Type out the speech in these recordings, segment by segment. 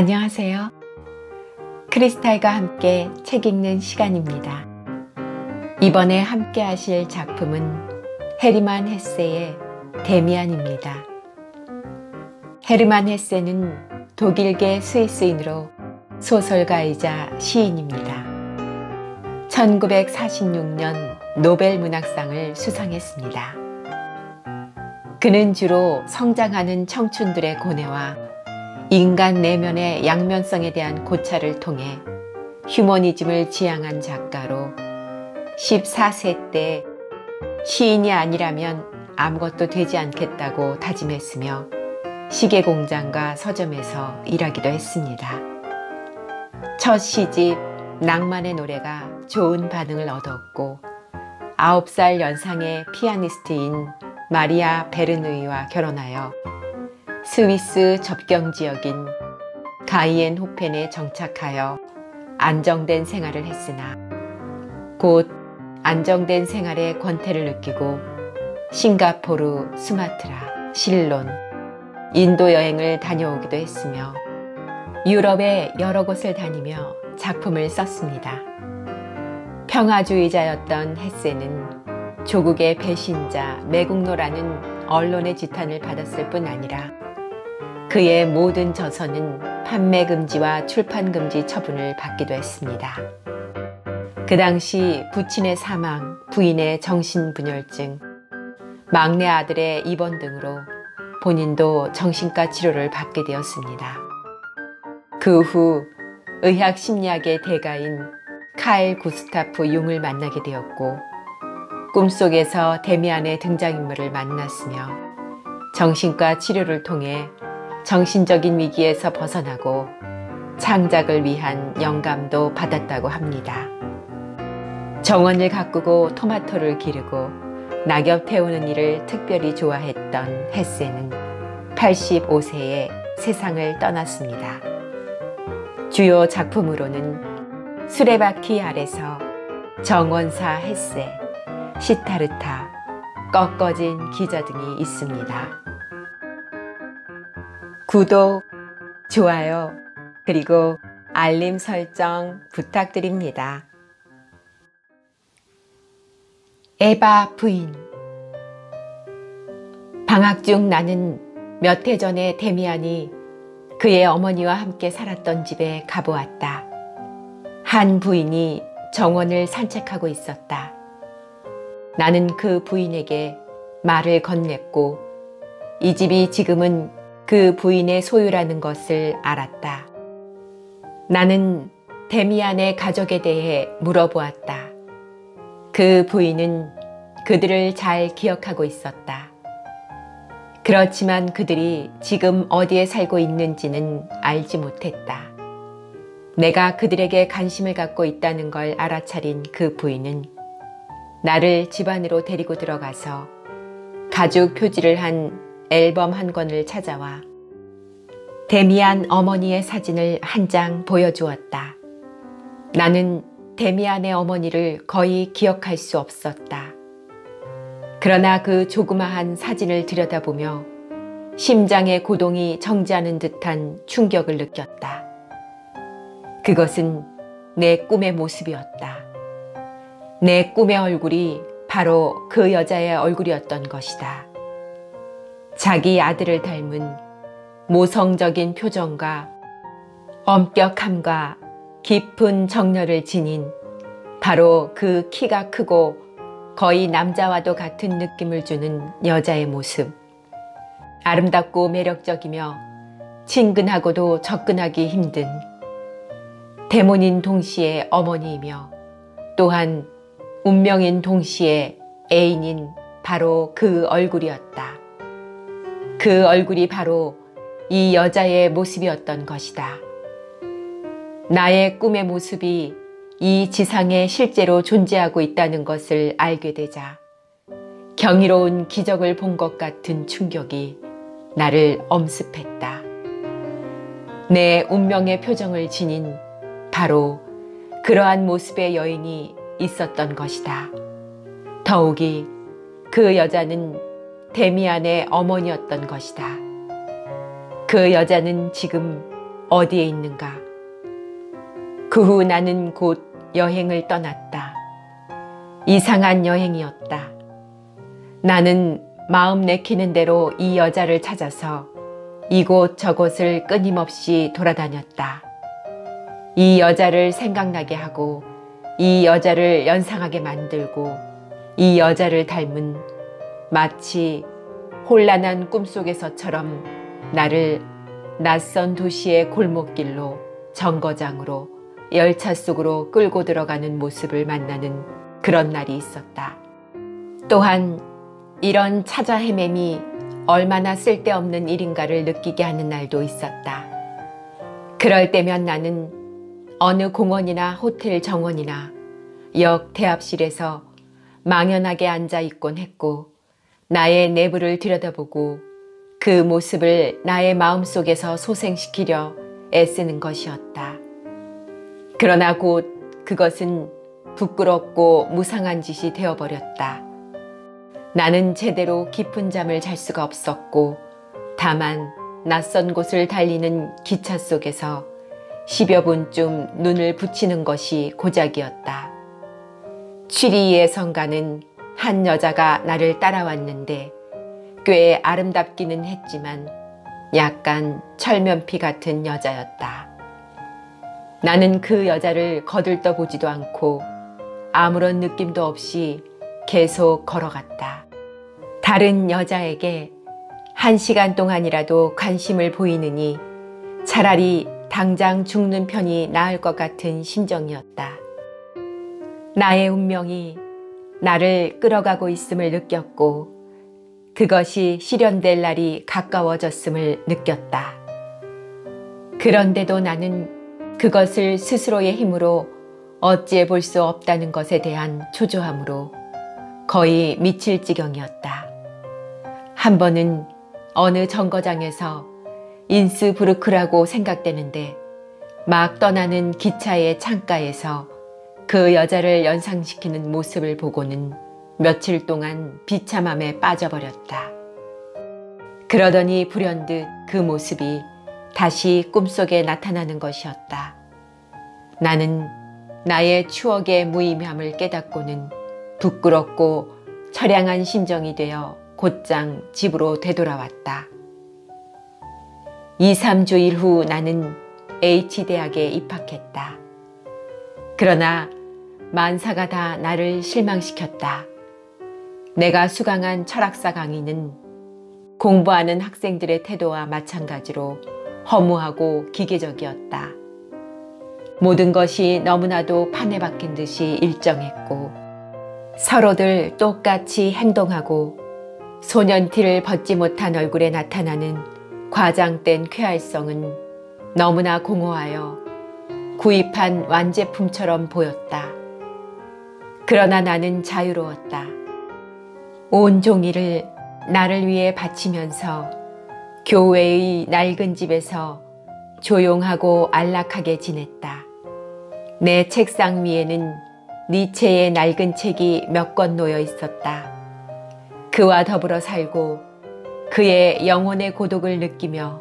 안녕하세요. 크리스탈과 함께 책 읽는 시간입니다. 이번에 함께 하실 작품은 헤르만 헤세의 데미안입니다. 헤르만 헤세는 독일계 스위스인으로 소설가이자 시인입니다. 1946년 노벨 문학상을 수상했습니다. 그는 주로 성장하는 청춘들의 고뇌와 인간 내면의 양면성에 대한 고찰을 통해 휴머니즘을 지향한 작가로 14세 때 시인이 아니라면 아무것도 되지 않겠다고 다짐했으며 시계공장과 서점에서 일하기도 했습니다. 첫 시집 낭만의 노래가 좋은 반응을 얻었고 9살 연상의 피아니스트인 마리아 베르누이와 결혼하여 스위스 접경 지역인 가이엔호펜에 정착하여 안정된 생활을 했으나 곧 안정된 생활의 권태를 느끼고 싱가포르, 수마트라, 실론, 인도 여행을 다녀오기도 했으며 유럽의 여러 곳을 다니며 작품을 썼습니다. 평화주의자였던 헤세는 조국의 배신자, 매국노라는 언론의 지탄을 받았을 뿐 아니라 그의 모든 저서는 판매 금지와 출판 금지 처분을 받기도 했습니다. 그 당시 부친의 사망, 부인의 정신분열증, 막내 아들의 입원 등으로 본인도 정신과 치료를 받게 되었습니다. 그 후 의학 심리학의 대가인 카일 구스타프 융을 만나게 되었고 꿈속에서 데미안의 등장인물을 만났으며 정신과 치료를 통해 정신적인 위기에서 벗어나고 창작을 위한 영감도 받았다고 합니다. 정원을 가꾸고 토마토를 기르고 낙엽 태우는 일을 특별히 좋아했던 헤세는 85세에 세상을 떠났습니다. 주요 작품으로는 수레바퀴 아래서, 정원사 헤세, 시타르타, 꺾어진 기저 등이 있습니다. 구독, 좋아요, 그리고 알림 설정 부탁드립니다. 에바 부인. 방학 중 나는 몇 해 전에 데미안이 그의 어머니와 함께 살았던 집에 가보았다. 한 부인이 정원을 산책하고 있었다. 나는 그 부인에게 말을 건넸고 이 집이 지금은 그 부인의 소유라는 것을 알았다. 나는 데미안의 가족에 대해 물어보았다. 그 부인은 그들을 잘 기억하고 있었다. 그렇지만 그들이 지금 어디에 살고 있는지는 알지 못했다. 내가 그들에게 관심을 갖고 있다는 걸 알아차린 그 부인은 나를 집 안으로 데리고 들어가서 가죽 표지를 한 앨범 한 권을 찾아와 데미안 어머니의 사진을 한 장 보여주었다. 나는 데미안의 어머니를 거의 기억할 수 없었다. 그러나 그 조그마한 사진을 들여다보며 심장의 고동이 정지하는 듯한 충격을 느꼈다. 그것은 내 꿈의 모습이었다. 내 꿈의 얼굴이 바로 그 여자의 얼굴이었던 것이다. 자기 아들을 닮은 모성적인 표정과 엄격함과 깊은 정열을 지닌 바로 그 키가 크고 거의 남자와도 같은 느낌을 주는 여자의 모습. 아름답고 매력적이며 친근하고도 접근하기 힘든 데몬인 동시에 어머니이며 또한 운명인 동시에 애인인 바로 그 얼굴이었다. 그 얼굴이 바로 이 여자의 모습이었던 것이다. 나의 꿈의 모습이 이 지상에 실제로 존재하고 있다는 것을 알게 되자 경이로운 기적을 본 것 같은 충격이 나를 엄습했다. 내 운명의 표정을 지닌 바로 그러한 모습의 여인이 있었던 것이다. 더욱이 그 여자는 데미안의 어머니였던 것이다. 그 여자는 지금 어디에 있는가? 그 후 나는 곧 여행을 떠났다. 이상한 여행이었다. 나는 마음 내키는 대로 이 여자를 찾아서 이곳 저곳을 끊임없이 돌아다녔다. 이 여자를 생각나게 하고 이 여자를 연상하게 만들고 이 여자를 닮은 마치 혼란한 꿈속에서처럼 나를 낯선 도시의 골목길로 정거장으로 열차 속으로 끌고 들어가는 모습을 만나는 그런 날이 있었다. 또한 이런 찾아 헤맴이 얼마나 쓸데없는 일인가를 느끼게 하는 날도 있었다. 그럴 때면 나는 어느 공원이나 호텔 정원이나 역 대합실에서 망연하게 앉아 있곤 했고 나의 내부를 들여다보고 그 모습을 나의 마음속에서 소생시키려 애쓰는 것이었다. 그러나 곧 그것은 부끄럽고 무상한 짓이 되어버렸다. 나는 제대로 깊은 잠을 잘 수가 없었고 다만 낯선 곳을 달리는 기차 속에서 10여 분쯤 눈을 붙이는 것이 고작이었다. 취리의 성가는 한 여자가 나를 따라왔는데 꽤 아름답기는 했지만 약간 철면피 같은 여자였다. 나는 그 여자를 거들떠보지도 않고 아무런 느낌도 없이 계속 걸어갔다. 다른 여자에게 1시간 동안이라도 관심을 보이느니 차라리 당장 죽는 편이 나을 것 같은 심정이었다. 나의 운명이 나를 끌어가고 있음을 느꼈고 그것이 실현될 날이 가까워졌음을 느꼈다. 그런데도 나는 그것을 스스로의 힘으로 어찌해 볼 수 없다는 것에 대한 초조함으로 거의 미칠 지경이었다. 한 번은 어느 정거장에서 인스부르크라고 생각되는데 막 떠나는 기차의 창가에서 그 여자를 연상시키는 모습을 보고는 며칠 동안 비참함에 빠져버렸다. 그러더니 불현듯 그 모습이 다시 꿈속에 나타나는 것이었다. 나는 나의 추억의 무의미함을 깨닫고는 부끄럽고 처량한 심정이 되어 곧장 집으로 되돌아왔다. 2, 3주일 후 나는 H대학에 입학했다. 그러나 만사가 다 나를 실망시켰다. 내가 수강한 철학사 강의는 공부하는 학생들의 태도와 마찬가지로 허무하고 기계적이었다. 모든 것이 너무나도 판에 박힌 듯이 일정했고 서로들 똑같이 행동하고 소년티를 벗지 못한 얼굴에 나타나는 과장된 쾌활성은 너무나 공허하여 구입한 완제품처럼 보였다. 그러나 나는 자유로웠다. 온 종일을 나를 위해 바치면서 교회의 낡은 집에서 조용하고 안락하게 지냈다. 내 책상 위에는 니체의 낡은 책이 몇 권 놓여 있었다. 그와 더불어 살고 그의 영혼의 고독을 느끼며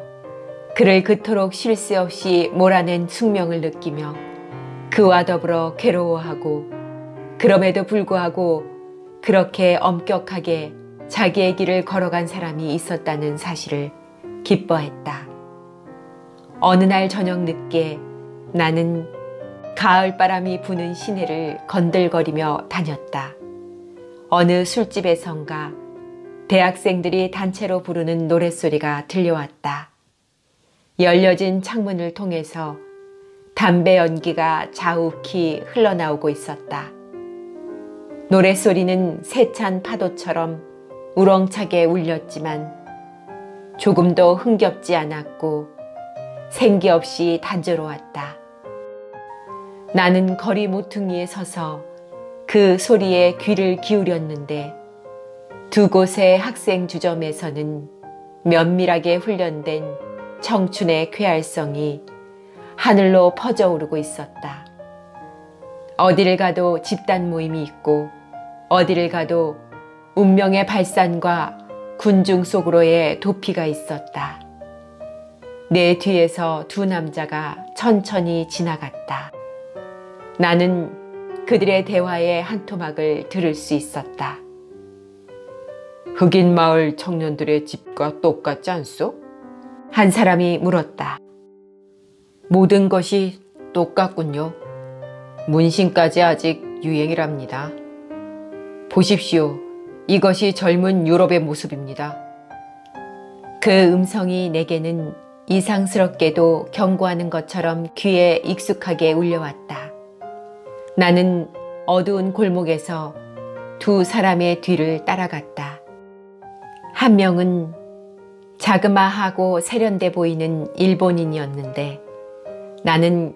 그를 그토록 쉴 새 없이 몰아낸 숙명을 느끼며 그와 더불어 괴로워하고 그럼에도 불구하고 그렇게 엄격하게 자기의 길을 걸어간 사람이 있었다는 사실을 기뻐했다. 어느 날 저녁 늦게 나는 가을바람이 부는 시내를 건들거리며 다녔다. 어느 술집에선가 대학생들이 단체로 부르는 노랫소리가 들려왔다. 열려진 창문을 통해서 담배 연기가 자욱히 흘러나오고 있었다. 노랫소리는 세찬 파도처럼 우렁차게 울렸지만 조금도 흥겹지 않았고 생기 없이 단조로웠다. 나는 거리 모퉁이에 서서 그 소리에 귀를 기울였는데 두 곳의 학생 주점에서는 면밀하게 훈련된 청춘의 쾌활성이 하늘로 퍼져오르고 있었다. 어디를 가도 집단 모임이 있고 어디를 가도 운명의 발산과 군중 속으로의 도피가 있었다. 내 뒤에서 두 남자가 천천히 지나갔다. 나는 그들의 대화의 한 토막을 들을 수 있었다. 흑인 마을 청년들의 집과 똑같지 않소? 한 사람이 물었다. 모든 것이 똑같군요. 문신까지 아직 유행이랍니다. 보십시오. 이것이 젊은 유럽의 모습입니다. 그 음성이 내게는 이상스럽게도 경고하는 것처럼 귀에 익숙하게 울려왔다. 나는 어두운 골목에서 두 사람의 뒤를 따라갔다. 한 명은 자그마하고 세련돼 보이는 일본인이었는데 나는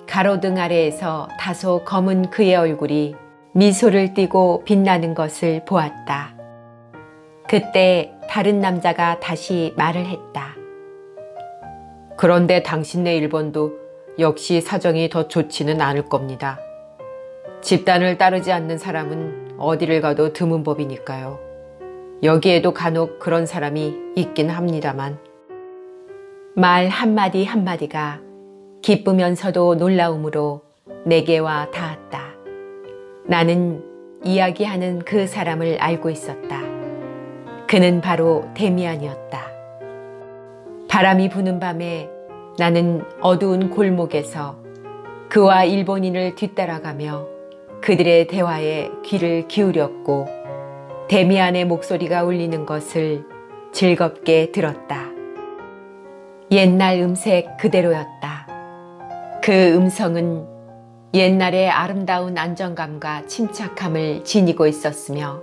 가로등 아래에서 다소 검은 그의 얼굴이 미소를 띠고 빛나는 것을 보았다. 그때 다른 남자가 다시 말을 했다. 그런데 당신네 일본도 역시 사정이 더 좋지는 않을 겁니다. 집단을 따르지 않는 사람은 어디를 가도 드문 법이니까요. 여기에도 간혹 그런 사람이 있긴 합니다만. 말 한마디 한마디가 기쁘면서도 놀라움으로 내게와 닿았다. 나는 이야기하는 그 사람을 알고 있었다. 그는 바로 데미안이었다. 바람이 부는 밤에 나는 어두운 골목에서 그와 일본인을 뒤따라가며 그들의 대화에 귀를 기울였고 데미안의 목소리가 울리는 것을 즐겁게 들었다. 옛날 음색 그대로였다. 그 음성은 옛날의 아름다운 안정감과 침착함을 지니고 있었으며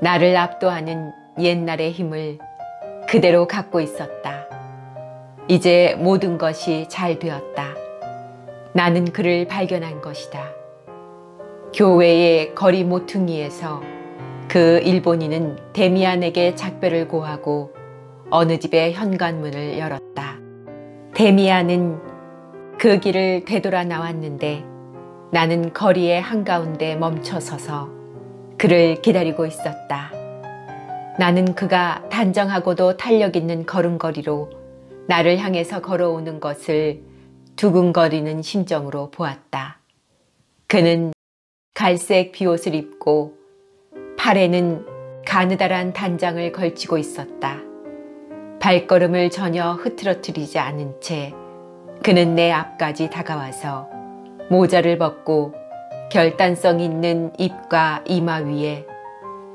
나를 압도하는 옛날의 힘을 그대로 갖고 있었다. 이제 모든 것이 잘 되었다. 나는 그를 발견한 것이다. 교회의 거리 모퉁이에서 그 일본인은 데미안에게 작별을 고하고 어느 집의 현관문을 열었다. 데미안은 그 길을 되돌아 나왔는데 나는 거리의 한가운데 멈춰서서 그를 기다리고 있었다. 나는 그가 단정하고도 탄력 있는 걸음걸이로 나를 향해서 걸어오는 것을 두근거리는 심정으로 보았다. 그는 갈색 비옷을 입고 팔에는 가느다란 단장을 걸치고 있었다. 발걸음을 전혀 흐트러뜨리지 않은 채 그는 내 앞까지 다가와서 모자를 벗고 결단성 있는 입과 이마 위에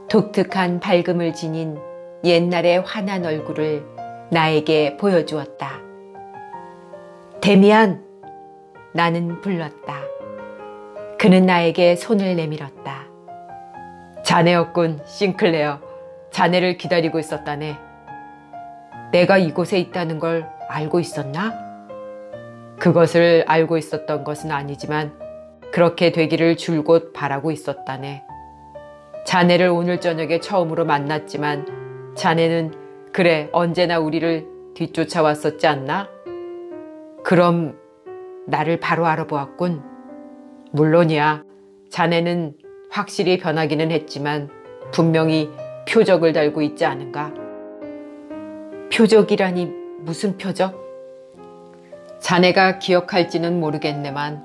독특한 밝음을 지닌 옛날의 환한 얼굴을 나에게 보여주었다. 데미안! 나는 불렀다. 그는 나에게 손을 내밀었다. 자네였군, 싱클레어. 자네를 기다리고 있었다네. 내가 이곳에 있다는 걸 알고 있었나? 그것을 알고 있었던 것은 아니지만 그렇게 되기를 줄곧 바라고 있었다네. 자네를 오늘 저녁에 처음으로 만났지만 자네는 그래 언제나 우리를 뒤쫓아왔었지 않나? 그럼 나를 바로 알아보았군. 물론이야. 자네는 확실히 변하기는 했지만 분명히 표적을 달고 있지 않은가? 표적이라니 무슨 표적? 자네가 기억할지는 모르겠네만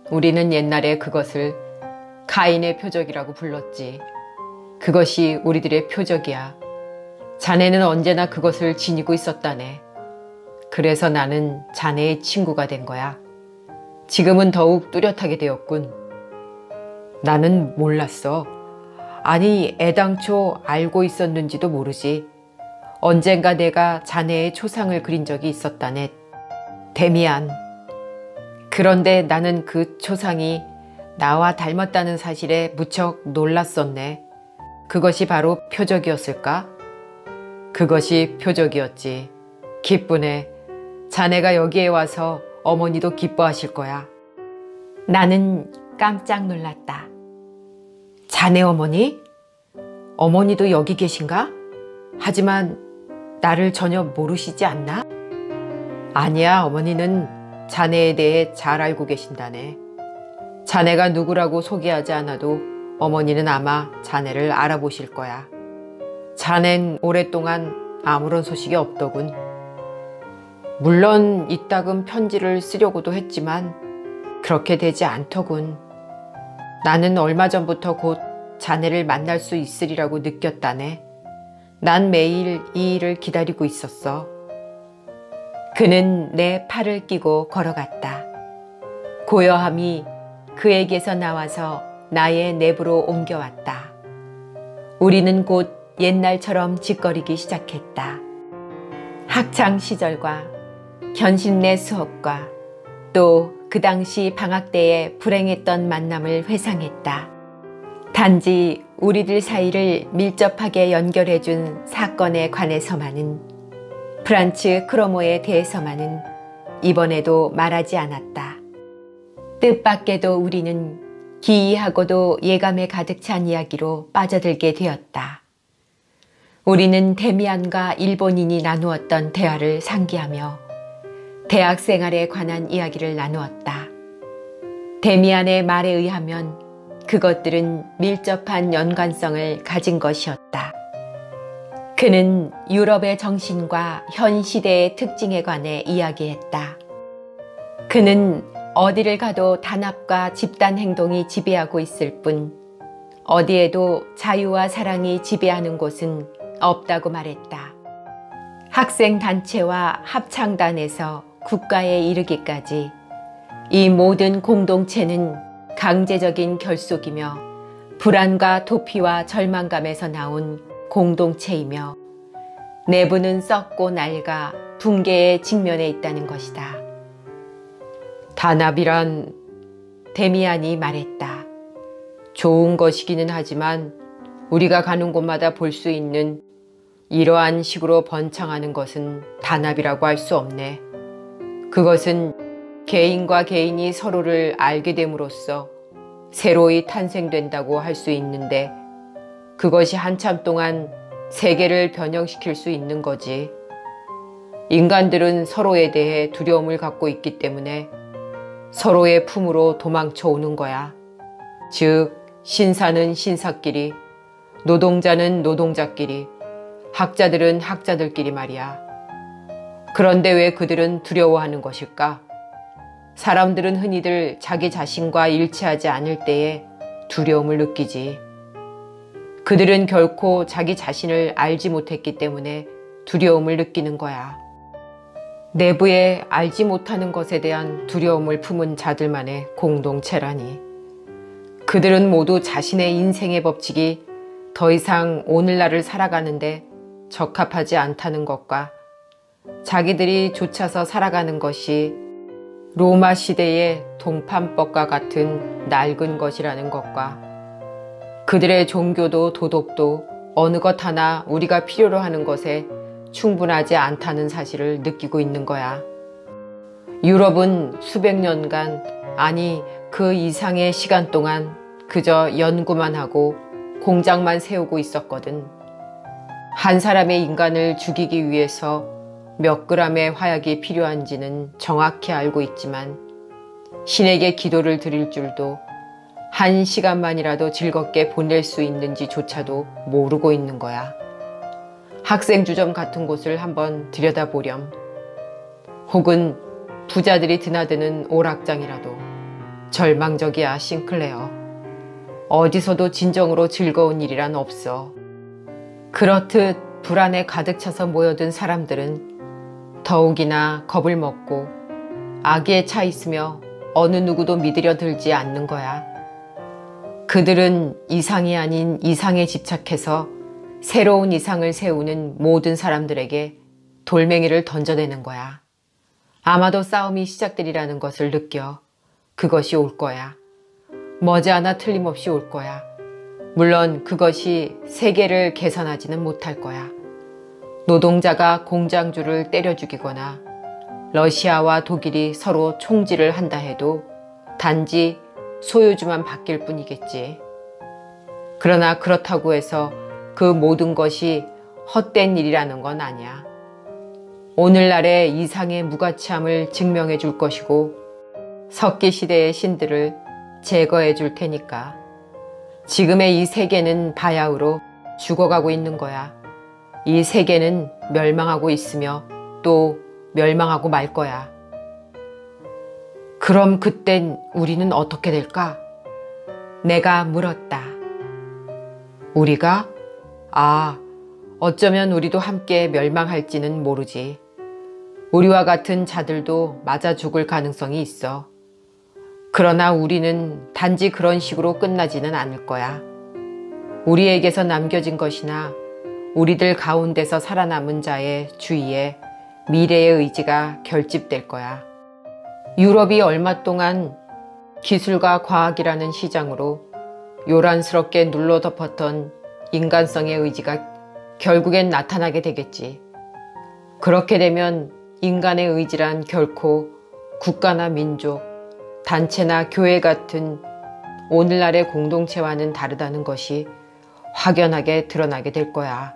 우리는 옛날에 그것을 가인의 표적이라고 불렀지. 그것이 우리들의 표적이야. 자네는 언제나 그것을 지니고 있었다네. 그래서 나는 자네의 친구가 된 거야. 지금은 더욱 뚜렷하게 되었군. 나는 몰랐어. 아니, 애당초 알고 있었는지도 모르지. 언젠가 내가 자네의 초상을 그린 적이 있었다네. 데미안. 그런데 나는 그 초상이 나와 닮았다는 사실에 무척 놀랐었네. 그것이 바로 표적이었을까? 그것이 표적이었지. 기쁘네. 자네가 여기에 와서 어머니도 기뻐하실 거야. 나는 깜짝 놀랐다. 자네 어머니? 어머니도 여기 계신가? 하지만 나를 전혀 모르시지 않나? 아니야, 어머니는 자네에 대해 잘 알고 계신다네. 자네가 누구라고 소개하지 않아도 어머니는 아마 자네를 알아보실 거야. 자넨 오랫동안 아무런 소식이 없더군. 물론 이따금 편지를 쓰려고도 했지만 그렇게 되지 않더군. 나는 얼마 전부터 곧 자네를 만날 수 있으리라고 느꼈다네. 난 매일 이 일을 기다리고 있었어. 그는 내 팔을 끼고 걸어갔다. 고요함이 그에게서 나와서 나의 내부로 옮겨왔다. 우리는 곧 옛날처럼 짓거리기 시작했다. 학창 시절과 견신내 수업과 또 그 당시 방학 때의 불행했던 만남을 회상했다. 단지 우리들 사이를 밀접하게 연결해준 사건에 관해서만은, 프란츠 크로모에 대해서만은 이번에도 말하지 않았다. 뜻밖에도 우리는 기이하고도 예감에 가득 찬 이야기로 빠져들게 되었다. 우리는 데미안과 일본인이 나누었던 대화를 상기하며 대학 생활에 관한 이야기를 나누었다. 데미안의 말에 의하면 그것들은 밀접한 연관성을 가진 것이었다. 그는 유럽의 정신과 현 시대의 특징에 관해 이야기했다. 그는 어디를 가도 단합과 집단 행동이 지배하고 있을 뿐 어디에도 자유와 사랑이 지배하는 곳은 없다고 말했다. 학생단체와 합창단에서 국가에 이르기까지 이 모든 공동체는 강제적인 결속이며 불안과 도피와 절망감에서 나온 공동체이며 내부는 썩고 낡아 붕괴에 직면해 있다는 것이다. 단합이란, 데미안이 말했다. 좋은 것이기는 하지만 우리가 가는 곳마다 볼 수 있는 이러한 식으로 번창하는 것은 단합이라고 할 수 없네. 그것은 개인과 개인이 서로를 알게 됨으로써 새로이 탄생된다고 할 수 있는데 그것이 한참 동안 세계를 변형시킬 수 있는 거지. 인간들은 서로에 대해 두려움을 갖고 있기 때문에 서로의 품으로 도망쳐 오는 거야. 즉, 신사는 신사끼리, 노동자는 노동자끼리, 학자들은 학자들끼리 말이야. 그런데 왜 그들은 두려워하는 것일까? 사람들은 흔히들 자기 자신과 일치하지 않을 때에 두려움을 느끼지. 그들은 결코 자기 자신을 알지 못했기 때문에 두려움을 느끼는 거야. 내부에 알지 못하는 것에 대한 두려움을 품은 자들만의 공동체라니. 그들은 모두 자신의 인생의 법칙이 더 이상 오늘날을 살아가는데 적합하지 않다는 것과 자기들이 좇아서 살아가는 것이 로마 시대의 동판법과 같은 낡은 것이라는 것과 그들의 종교도 도덕도 어느 것 하나 우리가 필요로 하는 것에 충분하지 않다는 사실을 느끼고 있는 거야. 유럽은 수백 년간, 아니 그 이상의 시간 동안 그저 연구만 하고 공장만 세우고 있었거든. 한 사람의 인간을 죽이기 위해서 몇 그램의 화약이 필요한지는 정확히 알고 있지만 신에게 기도를 드릴 줄도 한 시간만이라도 즐겁게 보낼 수 있는지조차도 모르고 있는 거야. 학생주점 같은 곳을 한번 들여다보렴. 혹은 부자들이 드나드는 오락장이라도. 절망적이야, 싱클레어. 어디서도 진정으로 즐거운 일이란 없어. 그렇듯 불안에 가득 차서 모여든 사람들은 더욱이나 겁을 먹고 악에 차 있으며 어느 누구도 믿으려 들지 않는 거야. 그들은 이상이 아닌 이상에 집착해서 새로운 이상을 세우는 모든 사람들에게 돌멩이를 던져대는 거야. 아마도 싸움이 시작되리라는 것을 느껴. 그것이 올 거야. 머지않아 틀림없이 올 거야. 물론 그것이 세계를 개선하지는 못할 거야. 노동자가 공장주를 때려 죽이거나 러시아와 독일이 서로 총질을 한다 해도 단지 소유주만 바뀔 뿐이겠지. 그러나 그렇다고 해서 그 모든 것이 헛된 일이라는 건 아니야. 오늘날의 이상의 무가치함을 증명해 줄 것이고 석기 시대의 신들을 제거해 줄 테니까. 지금의 이 세계는 바야흐로 죽어가고 있는 거야. 이 세계는 멸망하고 있으며 또 멸망하고 말 거야. 그럼 그땐 우리는 어떻게 될까? 내가 물었다. 우리가? 어쩌면 우리도 함께 멸망할지는 모르지. 우리와 같은 자들도 맞아 죽을 가능성이 있어. 그러나 우리는 단지 그런 식으로 끝나지는 않을 거야. 우리에게서 남겨진 것이나 우리들 가운데서 살아남은 자의 주위에 미래의 의지가 결집될 거야. 유럽이 얼마 동안 기술과 과학이라는 시장으로 요란스럽게 눌러 덮었던 인간성의 의지가 결국엔 나타나게 되겠지. 그렇게 되면 인간의 의지란 결코 국가나 민족, 단체나 교회 같은 오늘날의 공동체와는 다르다는 것이 확연하게 드러나게 될 거야.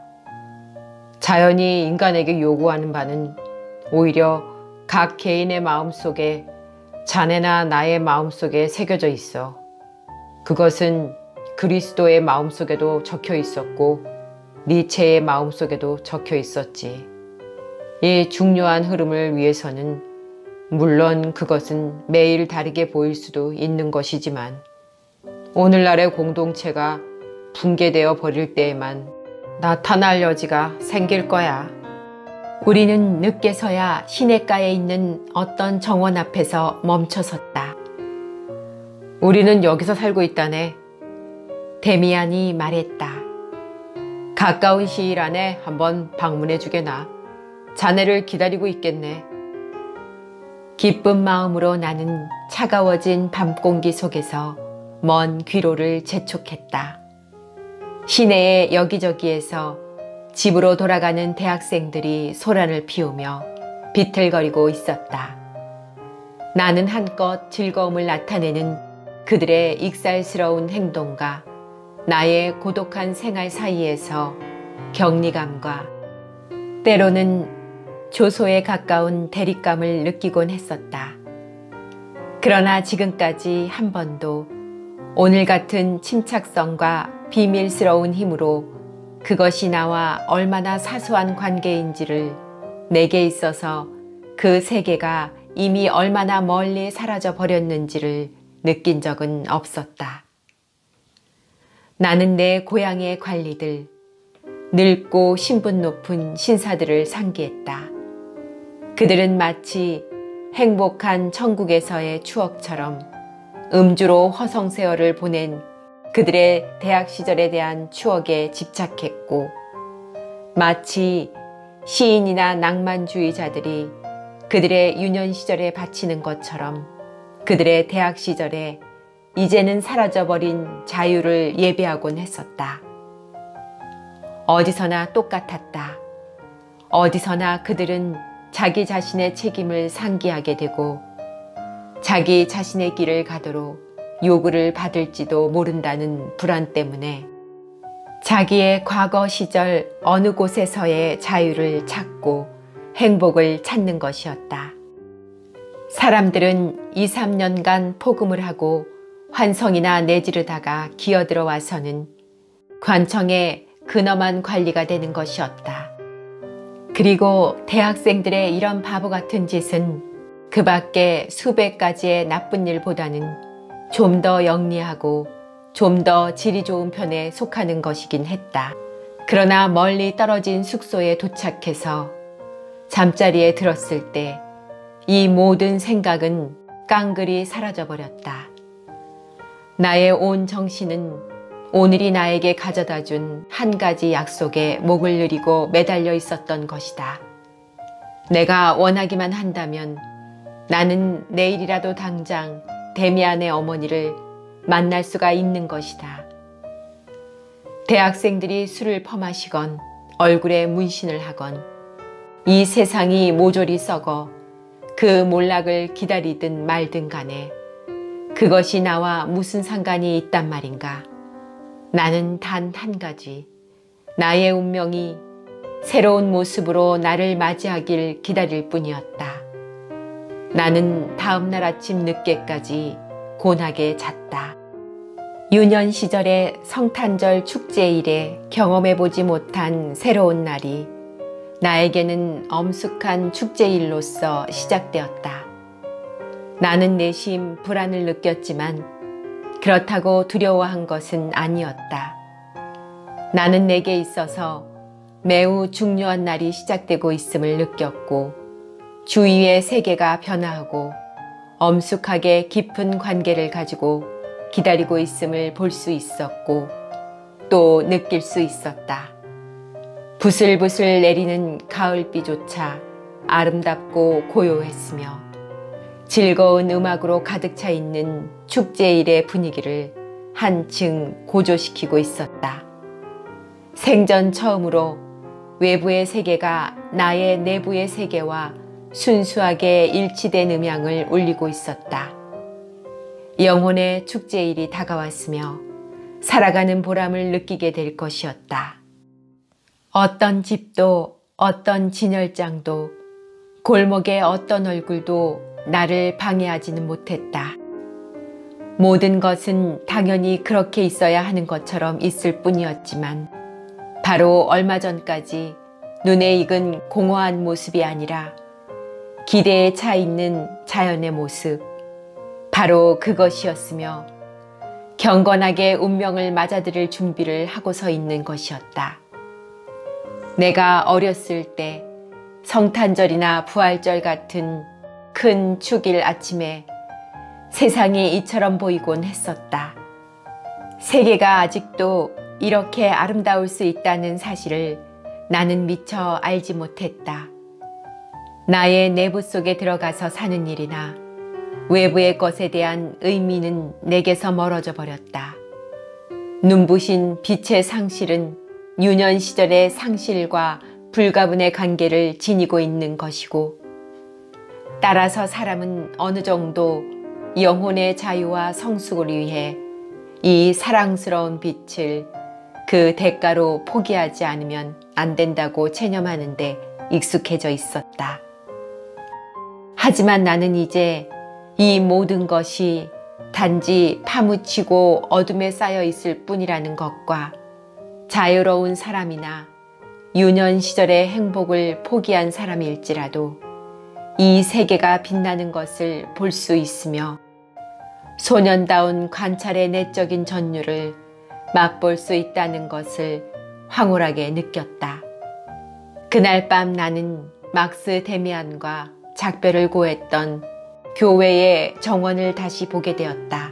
자연이 인간에게 요구하는 바는 오히려 각 개인의 마음속에 자네나 나의 마음속에 새겨져 있어. 그것은 그리스도의 마음속에도 적혀 있었고 니체의 마음속에도 적혀 있었지. 이 중요한 흐름을 위해서는 물론 그것은 매일 다르게 보일 수도 있는 것이지만 오늘날의 공동체가 붕괴되어 버릴 때에만 나타날 여지가 생길 거야. 우리는 늦게서야 시냇가에 있는 어떤 정원 앞에서 멈춰섰다. 우리는 여기서 살고 있다네. 데미안이 말했다. 가까운 시일 안에 한번 방문해 주게나. 자네를 기다리고 있겠네. 기쁜 마음으로 나는 차가워진 밤 공기 속에서 먼 귀로를 재촉했다. 시내의 여기저기에서 집으로 돌아가는 대학생들이 소란을 피우며 비틀거리고 있었다. 나는 한껏 즐거움을 나타내는 그들의 익살스러운 행동과 나의 고독한 생활 사이에서 격리감과 때로는 조소에 가까운 대립감을 느끼곤 했었다. 그러나 지금까지 한 번도 오늘 같은 침착성과 비밀스러운 힘으로 그것이 나와 얼마나 사소한 관계인지를 내게 있어서 그 세계가 이미 얼마나 멀리 사라져 버렸는지를 느낀 적은 없었다. 나는 내 고향의 관리들, 늙고 신분 높은 신사들을 상기했다. 그들은 마치 행복한 천국에서의 추억처럼 음주로 허송세월을 보낸 그들의 대학 시절에 대한 추억에 집착했고 마치 시인이나 낭만주의자들이 그들의 유년 시절에 바치는 것처럼 그들의 대학 시절에 이제는 사라져버린 자유를 예배하곤 했었다. 어디서나 똑같았다. 어디서나 그들은 자기 자신의 책임을 상기하게 되고 자기 자신의 길을 가도록 요구를 받을지도 모른다는 불안 때문에 자기의 과거 시절 어느 곳에서의 자유를 찾고 행복을 찾는 것이었다. 사람들은 2, 3년간 포금을 하고 환성이나 내지르다가 기어들어와서는 관청의 근엄한 관리가 되는 것이었다. 그리고 대학생들의 이런 바보 같은 짓은 그 밖에 수백 가지의 나쁜 일보다는 좀 더 영리하고 좀 더 질이 좋은 편에 속하는 것이긴 했다. 그러나 멀리 떨어진 숙소에 도착해서 잠자리에 들었을 때 이 모든 생각은 깡그리 사라져버렸다. 나의 온 정신은 오늘이 나에게 가져다 준 한 가지 약속에 목을 누리고 매달려 있었던 것이다. 내가 원하기만 한다면 나는 내일이라도 당장 데미안의 어머니를 만날 수가 있는 것이다. 대학생들이 술을 퍼마시건 얼굴에 문신을 하건 이 세상이 모조리 썩어 그 몰락을 기다리든 말든 간에 그것이 나와 무슨 상관이 있단 말인가. 나는 단 한 가지, 나의 운명이 새로운 모습으로 나를 맞이하길 기다릴 뿐이었다. 나는 다음 날 아침 늦게까지 곤하게 잤다. 유년 시절의 성탄절 축제 일에 경험해보지 못한 새로운 날이 나에게는 엄숙한 축제일로서 시작되었다. 나는 내심 불안을 느꼈지만 그렇다고 두려워한 것은 아니었다. 나는 내게 있어서 매우 중요한 날이 시작되고 있음을 느꼈고 주위의 세계가 변화하고 엄숙하게 깊은 관계를 가지고 기다리고 있음을 볼 수 있었고 또 느낄 수 있었다. 부슬부슬 내리는 가을비조차 아름답고 고요했으며 즐거운 음악으로 가득 차 있는 축제일의 분위기를 한층 고조시키고 있었다. 생전 처음으로 외부의 세계가 나의 내부의 세계와 순수하게 일치된 음향을 울리고 있었다. 영혼의 축제일이 다가왔으며 살아가는 보람을 느끼게 될 것이었다. 어떤 집도 어떤 진열장도 골목의 어떤 얼굴도 나를 방해하지는 못했다. 모든 것은 당연히 그렇게 있어야 하는 것처럼 있을 뿐이었지만 바로 얼마 전까지 눈에 익은 공허한 모습이 아니라 기대에 차 있는 자연의 모습, 바로 그것이었으며 경건하게 운명을 맞아들일 준비를 하고 서 있는 것이었다. 내가 어렸을 때 성탄절이나 부활절 같은 큰 축일 아침에 세상이 이처럼 보이곤 했었다. 세계가 아직도 이렇게 아름다울 수 있다는 사실을 나는 미처 알지 못했다. 나의 내부 속에 들어가서 사는 일이나 외부의 것에 대한 의미는 내게서 멀어져 버렸다. 눈부신 빛의 상실은 유년 시절의 상실과 불가분의 관계를 지니고 있는 것이고 따라서 사람은 어느 정도 영혼의 자유와 성숙을 위해 이 사랑스러운 빛을 그 대가로 포기하지 않으면 안 된다고 체념하는데 익숙해져 있었다. 하지만 나는 이제 이 모든 것이 단지 파묻히고 어둠에 쌓여 있을 뿐이라는 것과 자유로운 사람이나 유년 시절의 행복을 포기한 사람일지라도 이 세계가 빛나는 것을 볼 수 있으며 소년다운 관찰의 내적인 전율을 맛볼 수 있다는 것을 황홀하게 느꼈다. 그날 밤 나는 막스 데미안과 작별을 고했던 교회의 정원을 다시 보게 되었다.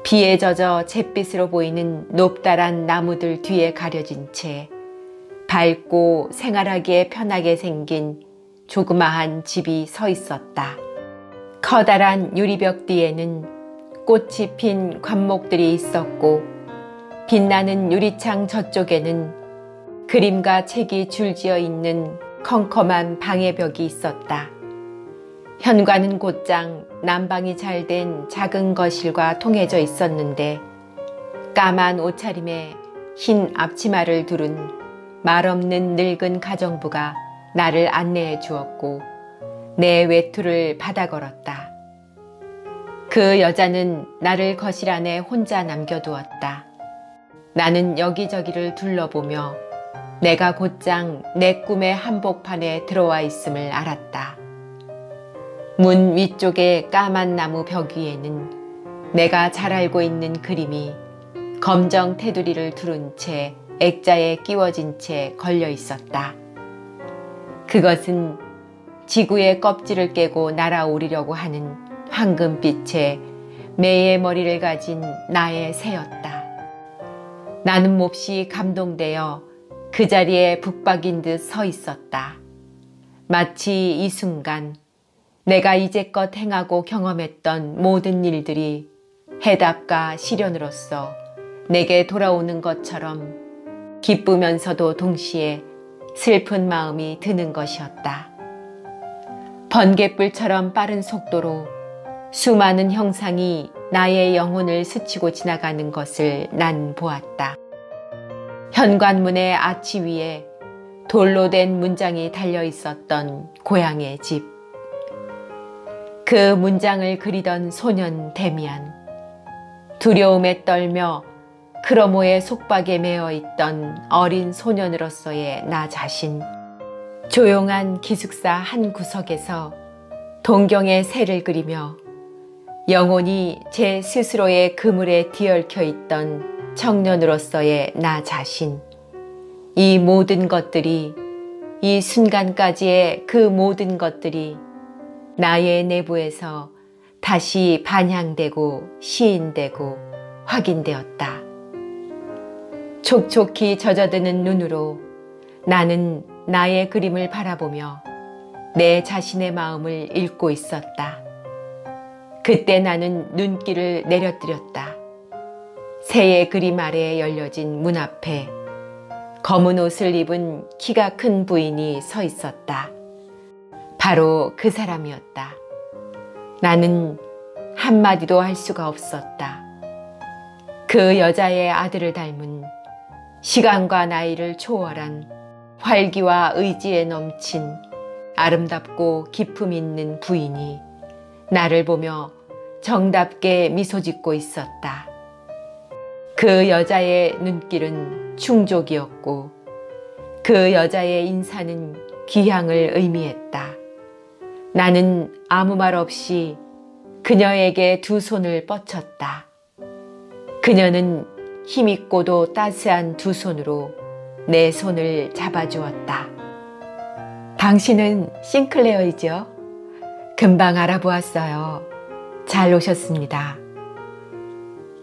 비에 젖어 잿빛으로 보이는 높다란 나무들 뒤에 가려진 채 밝고 생활하기에 편하게 생긴 조그마한 집이 서 있었다. 커다란 유리벽 뒤에는 꽃이 핀 관목들이 있었고 빛나는 유리창 저쪽에는 그림과 책이 줄지어 있는 컴컴한 방의 벽이 있었다. 현관은 곧장 난방이 잘 된 작은 거실과 통해져 있었는데 까만 옷차림에 흰 앞치마를 두른 말없는 늙은 가정부가 나를 안내해 주었고 내 외투를 받아 걸었다. 그 여자는 나를 거실 안에 혼자 남겨두었다. 나는 여기저기를 둘러보며 내가 곧장 내 꿈의 한복판에 들어와 있음을 알았다. 문 위쪽의 까만 나무 벽 위에는 내가 잘 알고 있는 그림이 검정 테두리를 두른 채 액자에 끼워진 채 걸려 있었다. 그것은 지구의 껍질을 깨고 날아오르려고 하는 황금빛의 매의 머리를 가진 나의 새였다. 나는 몹시 감동되어 그 자리에 북박인 듯 서 있었다. 마치 이 순간 내가 이제껏 행하고 경험했던 모든 일들이 해답과 시련으로서 내게 돌아오는 것처럼 기쁘면서도 동시에 슬픈 마음이 드는 것이었다. 번갯불처럼 빠른 속도로 수많은 형상이 나의 영혼을 스치고 지나가는 것을 난 보았다. 현관문의 아치 위에 돌로 된 문장이 달려 있었던 고향의 집. 그 문장을 그리던 소년 데미안. 두려움에 떨며 크로모의 속박에 매어 있던 어린 소년으로서의 나 자신. 조용한 기숙사 한 구석에서 동경의 새를 그리며 영원히 제 스스로의 그물에 뒤얽혀 있던 청년으로서의 나 자신, 이 모든 것들이, 이 순간까지의 그 모든 것들이 나의 내부에서 다시 반향되고 시인되고 확인되었다. 촉촉히 젖어드는 눈으로 나는 나의 그림을 바라보며 내 자신의 마음을 읽고 있었다. 그때 나는 눈길을 내려뜨렸다. 새의 그림 아래에 열려진 문 앞에 검은 옷을 입은 키가 큰 부인이 서 있었다. 바로 그 사람이었다. 나는 한마디도 할 수가 없었다. 그 여자의 아들을 닮은 시간과 나이를 초월한 활기와 의지에 넘친 아름답고 기품 있는 부인이 나를 보며 정답게 미소 짓고 있었다. 그 여자의 눈길은 충족이었고 그 여자의 인사는 귀향을 의미했다. 나는 아무 말 없이 그녀에게 두 손을 뻗쳤다. 그녀는 힘있고도 따스한 두 손으로 내 손을 잡아주었다. 당신은 싱클레어이죠? 금방 알아보았어요. 잘 오셨습니다.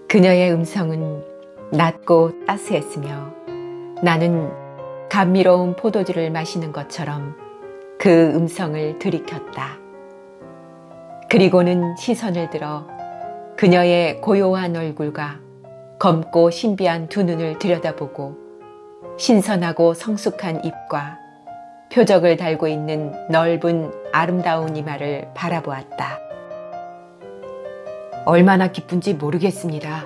그녀의 음성은 낮고 따스했으며 나는 감미로운 포도주를 마시는 것처럼 그 음성을 들이켰다. 그리고는 시선을 들어 그녀의 고요한 얼굴과 검고 신비한 두 눈을 들여다보고 신선하고 성숙한 입과 표적을 달고 있는 넓은 아름다운 이마를 바라보았다. 얼마나 기쁜지 모르겠습니다.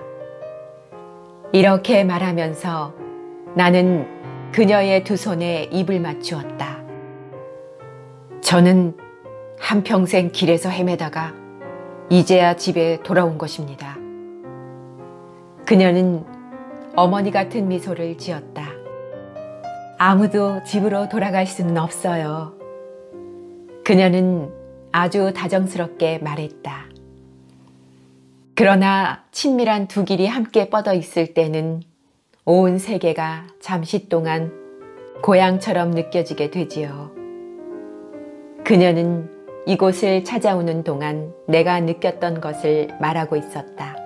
이렇게 말하면서 나는 그녀의 두 손에 입을 맞추었다. 저는 한평생 길에서 헤매다가 이제야 집에 돌아온 것입니다. 그녀는 어머니 같은 미소를 지었다. 아무도 집으로 돌아갈 수는 없어요. 그녀는 아주 다정스럽게 말했다. 그러나 친밀한 두 길이 함께 뻗어 있을 때는 온 세계가 잠시 동안 고향처럼 느껴지게 되지요. 그녀는 이곳을 찾아오는 동안 내가 느꼈던 것을 말하고 있었다.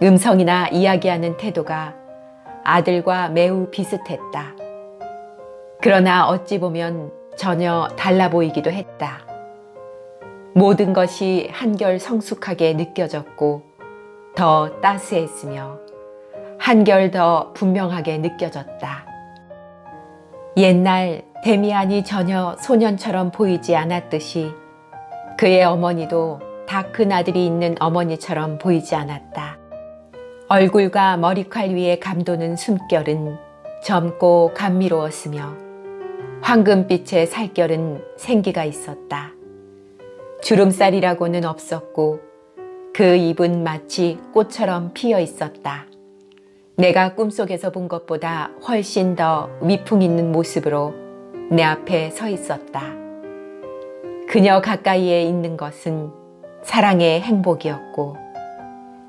음성이나 이야기하는 태도가 아들과 매우 비슷했다. 그러나 어찌 보면 전혀 달라 보이기도 했다. 모든 것이 한결 성숙하게 느껴졌고 더 따스했으며 한결 더 분명하게 느껴졌다. 옛날 데미안이 전혀 소년처럼 보이지 않았듯이 그의 어머니도 다 큰 아들이 있는 어머니처럼 보이지 않았다. 얼굴과 머리칼 위에 감도는 숨결은 젊고 감미로웠으며 황금빛의 살결은 생기가 있었다. 주름살이라고는 없었고 그 입은 마치 꽃처럼 피어 있었다. 내가 꿈속에서 본 것보다 훨씬 더 위풍 있는 모습으로 내 앞에 서 있었다. 그녀 가까이에 있는 것은 사랑의 행복이었고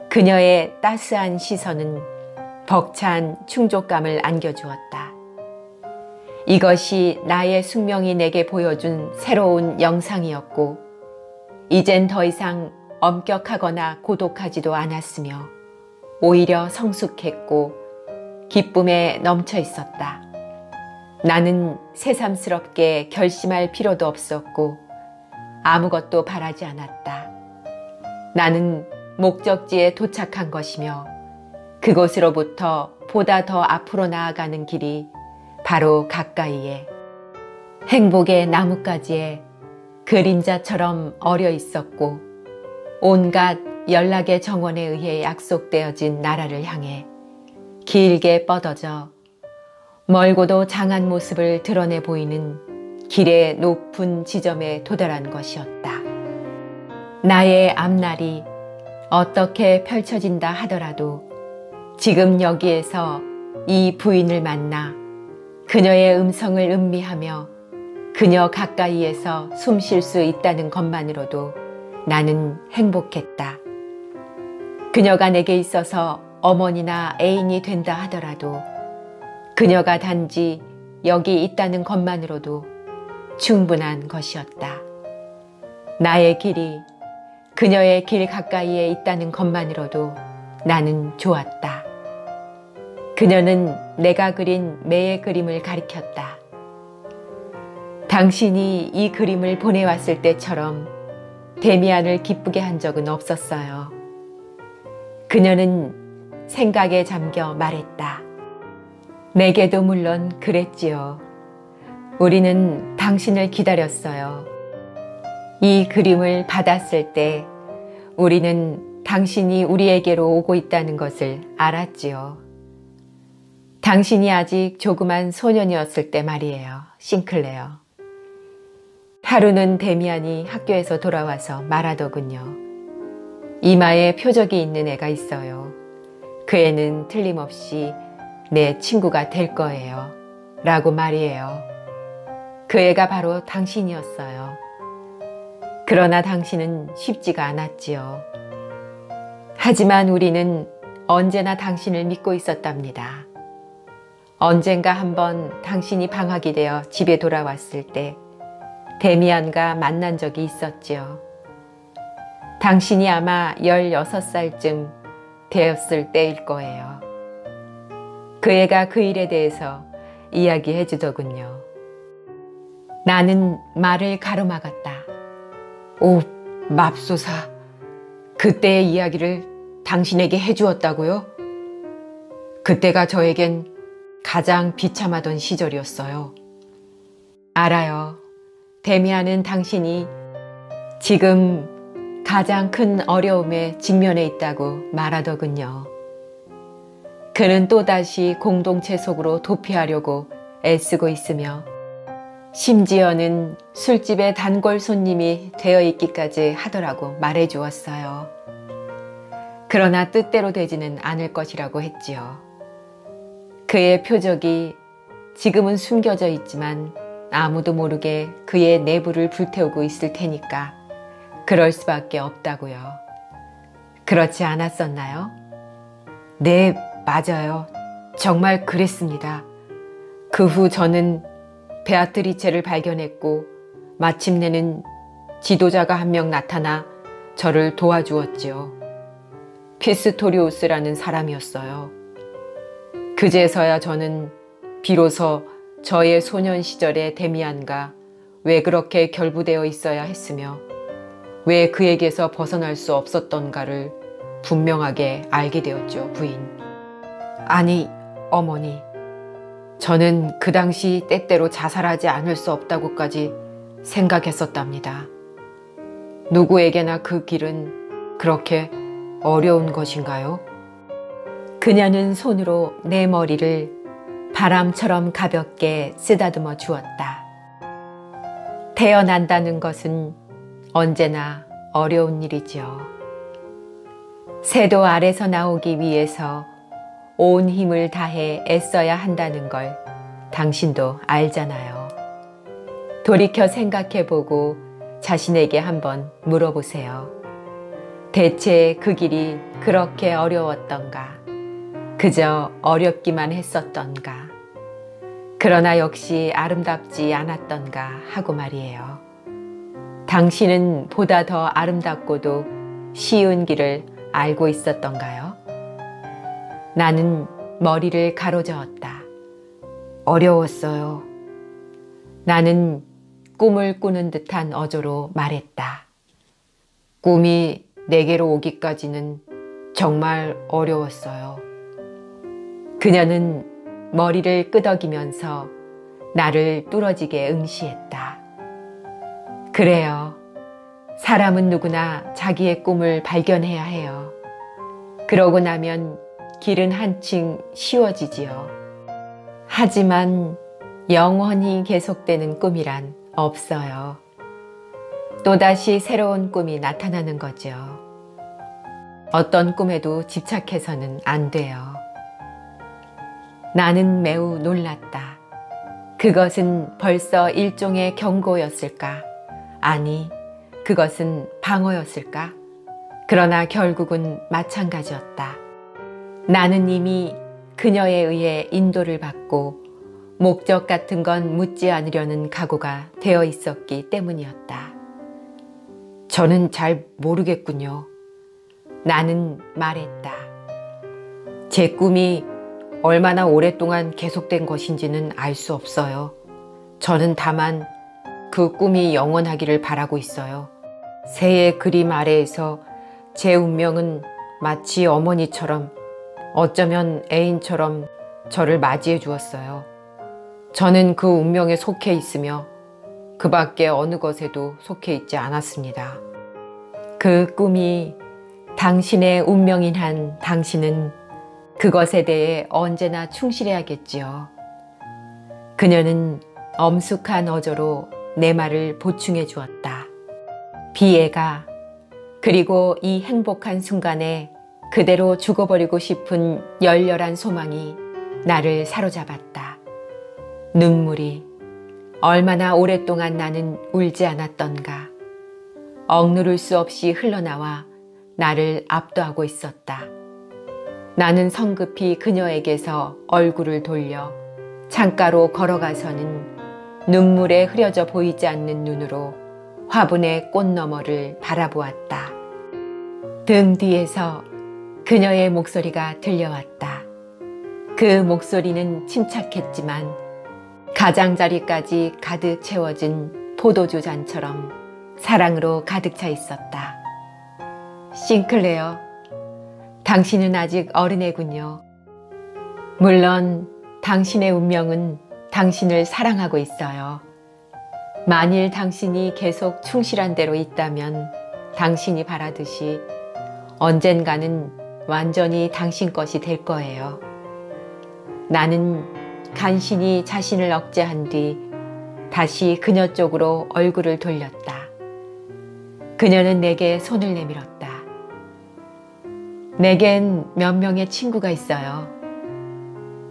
그녀의 따스한 시선은 벅찬 충족감을 안겨주었다. 이것이 나의 숙명이 내게 보여준 새로운 영상이었고 이젠 더 이상 엄격하거나 고독하지도 않았으며 오히려 성숙했고 기쁨에 넘쳐 있었다. 나는 새삼스럽게 결심할 필요도 없었고 아무것도 바라지 않았다. 나는 목적지에 도착한 것이며 그곳으로부터 보다 더 앞으로 나아가는 길이 바로 가까이에 행복의 나뭇가지에 그림자처럼 어려 있었고 온갖 연락의 정원에 의해 약속되어진 나라를 향해 길게 뻗어져 멀고도 장한 모습을 드러내 보이는 길의 높은 지점에 도달한 것이었다. 나의 앞날이 어떻게 펼쳐진다 하더라도 지금 여기에서 이 부인을 만나 그녀의 음성을 음미하며 그녀 가까이에서 숨 쉴 수 있다는 것만으로도 나는 행복했다. 그녀가 내게 있어서 어머니나 애인이 된다 하더라도 그녀가 단지 여기 있다는 것만으로도 충분한 것이었다. 나의 길이 그녀의 길 가까이에 있다는 것만으로도 나는 좋았다. 그녀는 내가 그린 매의 그림을 가리켰다. 당신이 이 그림을 보내왔을 때처럼 데미안을 기쁘게 한 적은 없었어요. 그녀는 생각에 잠겨 말했다. 내게도 물론 그랬지요. 우리는 당신을 기다렸어요. 이 그림을 받았을 때 우리는 당신이 우리에게로 오고 있다는 것을 알았지요. 당신이 아직 조그만 소년이었을 때 말이에요, 싱클레어. 하루는 데미안이 학교에서 돌아와서 말하더군요. 이마에 표적이 있는 애가 있어요. 그 애는 틀림없이 내 친구가 될 거예요. 라고 말이에요. 그 애가 바로 당신이었어요. 그러나 당신은 쉽지가 않았지요. 하지만 우리는 언제나 당신을 믿고 있었답니다. 언젠가 한번 당신이 방학이 되어 집에 돌아왔을 때 데미안과 만난 적이 있었지요. 당신이 아마 16살쯤 되었을 때일 거예요. 그 애가 그 일에 대해서 이야기해 주더군요. 나는 말을 가로막았다. 오, 맙소사. 그때의 이야기를 당신에게 해주었다고요? 그때가 저에겐 가장 비참하던 시절이었어요. 알아요. 데미안은 당신이 지금 가장 큰 어려움에 직면해 있다고 말하더군요. 그는 또다시 공동체 속으로 도피하려고 애쓰고 있으며 심지어는 술집에 단골 손님이 되어 있기까지 하더라고 말해 주었어요. 그러나 뜻대로 되지는 않을 것이라고 했지요. 그의 표적이 지금은 숨겨져 있지만 아무도 모르게 그의 내부를 불태우고 있을 테니까 그럴 수밖에 없다고요. 그렇지 않았었나요? 네, 맞아요. 정말 그랬습니다. 그 후 저는 베아트리체를 발견했고 마침내는 지도자가 한 명 나타나 저를 도와주었지요. 피스토리우스라는 사람이었어요. 그제서야 저는 비로소 저의 소년 시절의 데미안과 왜 그렇게 결부되어 있어야 했으며 왜 그에게서 벗어날 수 없었던가를 분명하게 알게 되었죠, 부인. 아니, 어머니. 저는 그 당시 때때로 자살하지 않을 수 없다고까지 생각했었답니다. 누구에게나 그 길은 그렇게 어려운 것인가요? 그녀는 손으로 내 머리를 바람처럼 가볍게 쓰다듬어 주었다. 태어난다는 것은 언제나 어려운 일이지요. 새도 알에서 나오기 위해서 온 힘을 다해 애써야 한다는 걸 당신도 알잖아요. 돌이켜 생각해보고 자신에게 한번 물어보세요. 대체 그 길이 그렇게 어려웠던가? 그저 어렵기만 했었던가? 그러나 역시 아름답지 않았던가 하고 말이에요. 당신은 보다 더 아름답고도 쉬운 길을 알고 있었던가요? 나는 머리를 가로저었다. 어려웠어요. 나는 꿈을 꾸는 듯한 어조로 말했다. 꿈이 내게로 오기까지는 정말 어려웠어요. 그녀는 머리를 끄덕이면서 나를 뚫어지게 응시했다. 그래요. 사람은 누구나 자기의 꿈을 발견해야 해요. 그러고 나면 길은 한층 쉬워지지요. 하지만 영원히 계속되는 꿈이란 없어요. 또다시 새로운 꿈이 나타나는 거죠. 어떤 꿈에도 집착해서는 안 돼요. 나는 매우 놀랐다. 그것은 벌써 일종의 경고였을까? 아니, 그것은 방어였을까? 그러나 결국은 마찬가지였다. 나는 이미 그녀에 의해 인도를 받고 목적 같은 건 묻지 않으려는 각오가 되어 있었기 때문이었다. 저는 잘 모르겠군요. 나는 말했다. 제 꿈이 얼마나 오랫동안 계속된 것인지는 알 수 없어요. 저는 다만 그 꿈이 영원하기를 바라고 있어요. 새의 그림 아래에서 제 운명은 마치 어머니처럼, 어쩌면 애인처럼 저를 맞이해 주었어요. 저는 그 운명에 속해 있으며 그 밖에 어느 것에도 속해 있지 않았습니다. 그 꿈이 당신의 운명인 한 당신은 그것에 대해 언제나 충실해야겠지요. 그녀는 엄숙한 어조로 내 말을 보충해 주었다. 비애가, 그리고 이 행복한 순간에 그대로 죽어버리고 싶은 열렬한 소망이 나를 사로잡았다. 눈물이 얼마나 오랫동안 나는 울지 않았던가. 억누를 수 없이 흘러나와 나를 압도하고 있었다. 나는 성급히 그녀에게서 얼굴을 돌려 창가로 걸어가서는 눈물에 흐려져 보이지 않는 눈으로 화분의 꽃너머를 바라보았다. 등 뒤에서 그녀의 목소리가 들려왔다. 그 목소리는 침착했지만 가장자리까지 가득 채워진 포도주 잔처럼 사랑으로 가득 차 있었다. 싱클레어, 당신은 아직 어린애군요. 물론 당신의 운명은 당신을 사랑하고 있어요. 만일 당신이 계속 충실한 대로 있다면 당신이 바라듯이 언젠가는 완전히 당신 것이 될 거예요. 나는 간신히 자신을 억제한 뒤 다시 그녀 쪽으로 얼굴을 돌렸다. 그녀는 내게 손을 내밀었다. 내겐 몇 명의 친구가 있어요.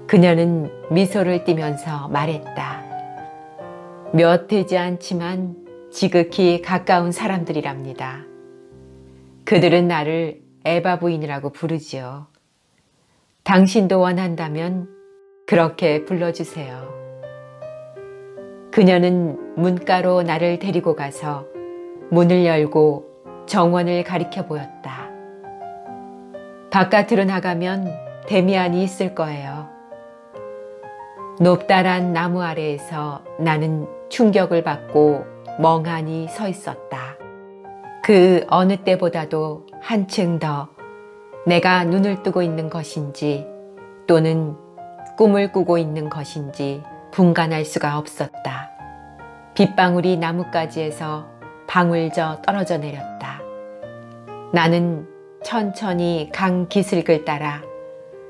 그녀는 미소를 띠면서 말했다. 몇 되지 않지만 지극히 가까운 사람들이랍니다. 그들은 나를 에바 부인이라고 부르지요. 당신도 원한다면 그렇게 불러주세요. 그녀는 문가로 나를 데리고 가서 문을 열고 정원을 가리켜 보였다. 바깥으로 나가면 데미안이 있을 거예요. 높다란 나무 아래에서 나는 충격을 받고 멍하니 서 있었다. 그 어느 때보다도 한층 더 내가 눈을 뜨고 있는 것인지 또는 꿈을 꾸고 있는 것인지 분간할 수가 없었다. 빗방울이 나뭇가지에서 방울져 떨어져 내렸다. 나는 천천히 강 기슭을 따라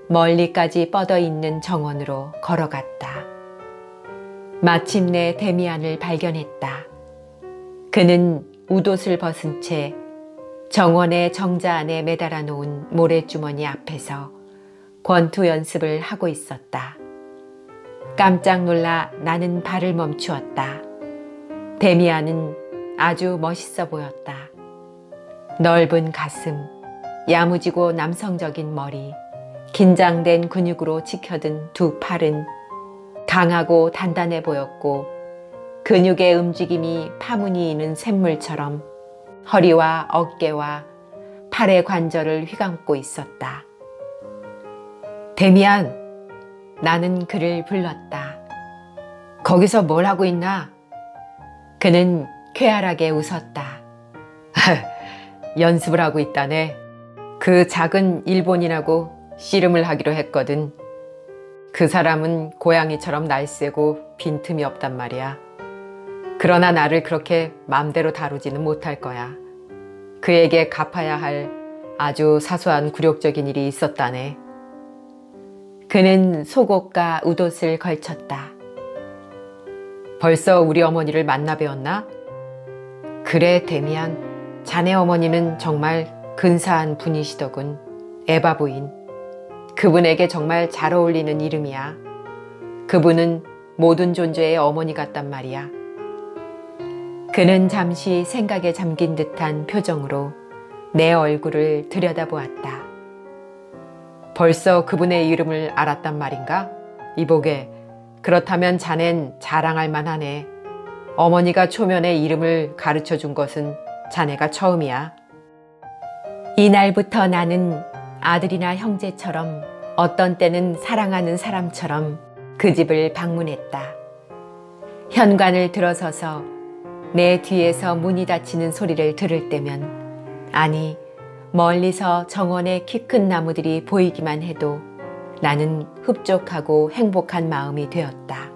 멀리까지 뻗어 있는 정원으로 걸어갔다. 마침내 데미안을 발견했다. 그는 웃옷을 벗은 채 정원의 정자 안에 매달아 놓은 모래주머니 앞에서 권투 연습을 하고 있었다. 깜짝 놀라 나는 발을 멈추었다. 데미안은 아주 멋있어 보였다. 넓은 가슴, 야무지고 남성적인 머리, 긴장된 근육으로 지켜든 두 팔은 강하고 단단해 보였고 근육의 움직임이 파무니이는 샘물처럼 허리와 어깨와 팔의 관절을 휘감고 있었다. 데미안, 나는 그를 불렀다. 거기서 뭘 하고 있나? 그는 쾌활하게 웃었다. 연습을 하고 있다네. 그 작은 일본인하고 씨름을 하기로 했거든. 그 사람은 고양이처럼 날쌔고 빈틈이 없단 말이야. 그러나 나를 그렇게 맘대로 다루지는 못할 거야. 그에게 갚아야 할 아주 사소한 굴욕적인 일이 있었다네. 그는 속옷과 웃옷을 걸쳤다. 벌써 우리 어머니를 만나 뵈었나? 그래, 데미안. 자네 어머니는 정말 근사한 분이시더군. 에바 부인. 그분에게 정말 잘 어울리는 이름이야. 그분은 모든 존재의 어머니 같단 말이야. 그는 잠시 생각에 잠긴 듯한 표정으로 내 얼굴을 들여다보았다. 벌써 그분의 이름을 알았단 말인가? 이보게, 그렇다면 자넨 자랑할 만하네. 어머니가 초면에 이름을 가르쳐 준 것은 자네가 처음이야. 이날부터 나는 아들이나 형제처럼 어떤 때는 사랑하는 사람처럼 그 집을 방문했다. 현관을 들어서서 내 뒤에서 문이 닫히는 소리를 들을 때면, 아니 멀리서 정원의 키 큰 나무들이 보이기만 해도 나는 흡족하고 행복한 마음이 되었다.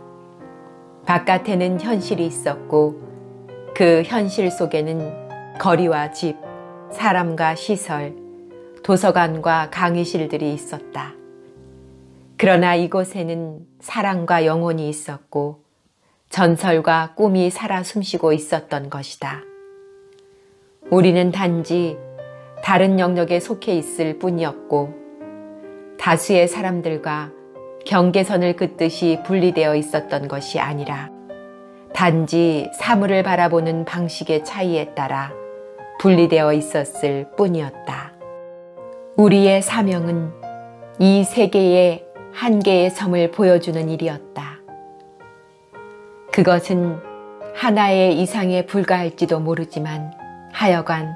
바깥에는 현실이 있었고 그 현실 속에는 거리와 집, 사람과 시설, 도서관과 강의실들이 있었다. 그러나 이곳에는 사랑과 영혼이 있었고 전설과 꿈이 살아 숨쉬고 있었던 것이다. 우리는 단지 다른 영역에 속해 있을 뿐이었고 다수의 사람들과 경계선을 긋듯이 분리되어 있었던 것이 아니라 단지 사물을 바라보는 방식의 차이에 따라 분리되어 있었을 뿐이었다. 우리의 사명은 이 세계의 한 개의 섬을 보여주는 일이었다. 그것은 하나의 이상에 불과할지도 모르지만 하여간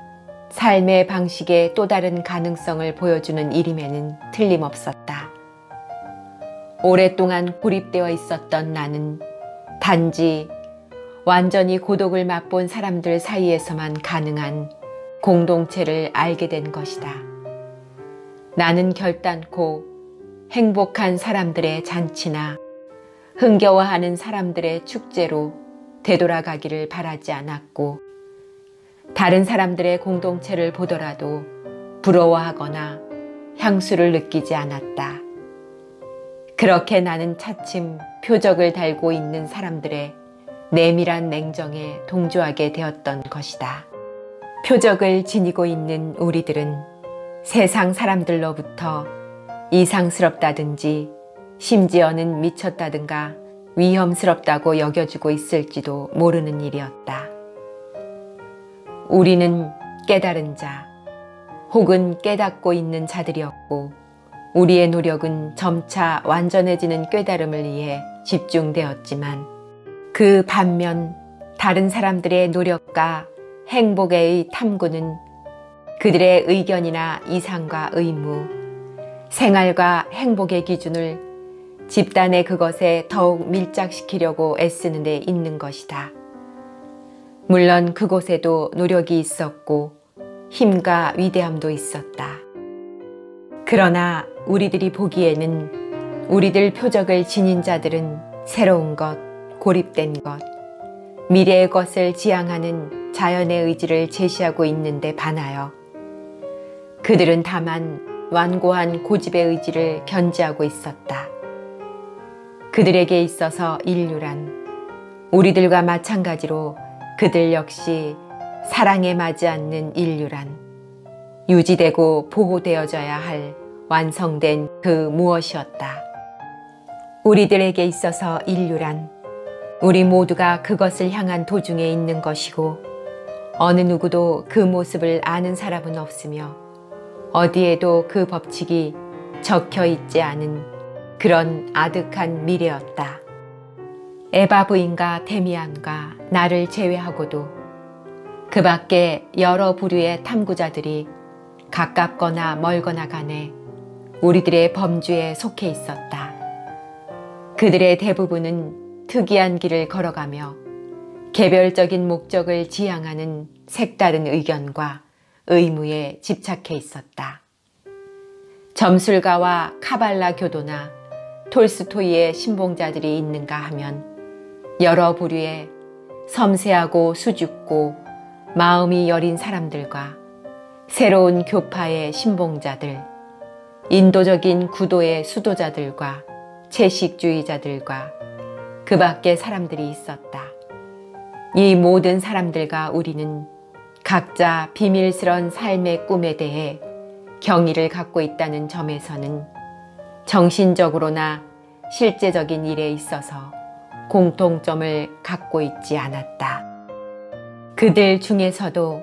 삶의 방식의 또 다른 가능성을 보여주는 일임에는 틀림없었다. 오랫동안 고립되어 있었던 나는 단지 완전히 고독을 맛본 사람들 사이에서만 가능한 공동체를 알게 된 것이다. 나는 결단코 행복한 사람들의 잔치나 흥겨워하는 사람들의 축제로 되돌아가기를 바라지 않았고 다른 사람들의 공동체를 보더라도 부러워하거나 향수를 느끼지 않았다. 그렇게 나는 차츰 표적을 달고 있는 사람들의 내밀한 냉정에 동조하게 되었던 것이다. 표적을 지니고 있는 우리들은 세상 사람들로부터 이상스럽다든지 심지어는 미쳤다든가 위험스럽다고 여겨지고 있을지도 모르는 일이었다. 우리는 깨달은 자 혹은 깨닫고 있는 자들이었고 우리의 노력은 점차 완전해지는 깨달음을 위해 집중되었지만 그 반면 다른 사람들의 노력과 행복의 탐구는 그들의 의견이나 이상과 의무, 생활과 행복의 기준을 집단의 그것에 더욱 밀착시키려고 애쓰는 데 있는 것이다. 물론 그곳에도 노력이 있었고 힘과 위대함도 있었다. 그러나 우리들이 보기에는 우리들 표적을 지닌 자들은 새로운 것, 고립된 것, 미래의 것을 지향하는 자연의 의지를 제시하고 있는데 반하여 그들은 다만 완고한 고집의 의지를 견지하고 있었다. 그들에게 있어서 인류란 우리들과 마찬가지로 그들 역시 사랑에 맞지 않는 인류란 유지되고 보호되어져야 할 완성된 그 무엇이었다. 우리들에게 있어서 인류란 우리 모두가 그것을 향한 도중에 있는 것이고 어느 누구도 그 모습을 아는 사람은 없으며 어디에도 그 법칙이 적혀 있지 않은 그런 아득한 미래였다. 에바 부인과 데미안과 나를 제외하고도 그 밖에 여러 부류의 탐구자들이 가깝거나 멀거나 간에 우리들의 범주에 속해 있었다. 그들의 대부분은 특이한 길을 걸어가며 개별적인 목적을 지향하는 색다른 의견과 의무에 집착해 있었다. 점술가와 카발라 교도나 톨스토이의 신봉자들이 있는가 하면 여러 부류의 섬세하고 수줍고 마음이 여린 사람들과 새로운 교파의 신봉자들, 인도적인 구도의 수도자들과 채식주의자들과 그 밖의 사람들이 있었다. 이 모든 사람들과 우리는 각자 비밀스런 삶의 꿈에 대해 경의를 갖고 있다는 점에서는 정신적으로나 실제적인 일에 있어서 공통점을 갖고 있지 않았다. 그들 중에서도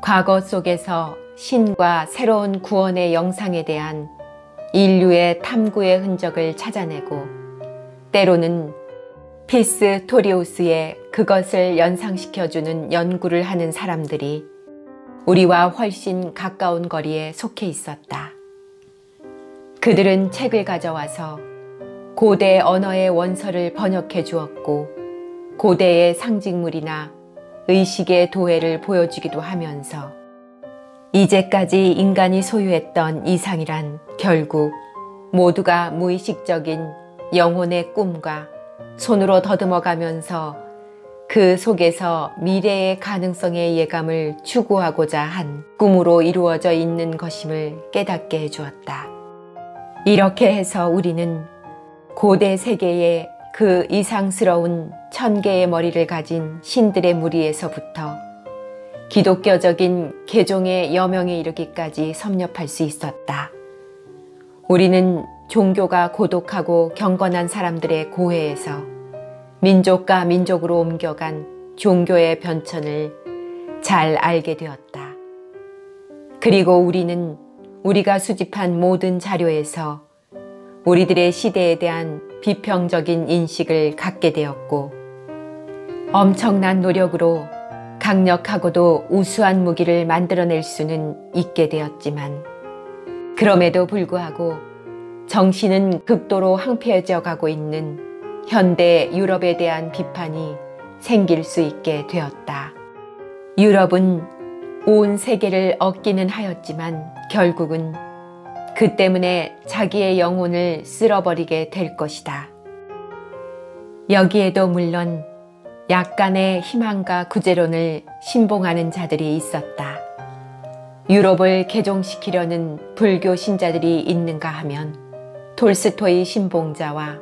과거 속에서 신과 새로운 구원의 영상에 대한 인류의 탐구의 흔적을 찾아내고 때로는 피스토리우스의 그것을 연상시켜주는 연구를 하는 사람들이 우리와 훨씬 가까운 거리에 속해 있었다. 그들은 책을 가져와서 고대 언어의 원서를 번역해 주었고 고대의 상징물이나 의식의 도해를 보여주기도 하면서 이제까지 인간이 소유했던 이상이란 결국 모두가 무의식적인 영혼의 꿈과 손으로 더듬어가면서 그 속에서 미래의 가능성의 예감을 추구하고자 한 꿈으로 이루어져 있는 것임을 깨닫게 해주었다. 이렇게 해서 우리는 고대 세계의 그 이상스러운 1000개의 머리를 가진 신들의 무리에서부터 기독교적인 개종의 여명에 이르기까지 섭렵할 수 있었다. 우리는 종교가 고독하고 경건한 사람들의 고해에서 민족과 민족으로 옮겨간 종교의 변천을 잘 알게 되었다. 그리고 우리는 우리가 수집한 모든 자료에서 우리들의 시대에 대한 비평적인 인식을 갖게 되었고 엄청난 노력으로 강력하고도 우수한 무기를 만들어낼 수는 있게 되었지만 그럼에도 불구하고 정신은 극도로 황폐해져 가고 있는 현대 유럽에 대한 비판이 생길 수 있게 되었다. 유럽은 온 세계를 얻기는 하였지만 결국은 그 때문에 자기의 영혼을 쓸어버리게 될 것이다. 여기에도 물론 약간의 희망과 구제론을 신봉하는 자들이 있었다. 유럽을 개종시키려는 불교 신자들이 있는가 하면 톨스토이 신봉자와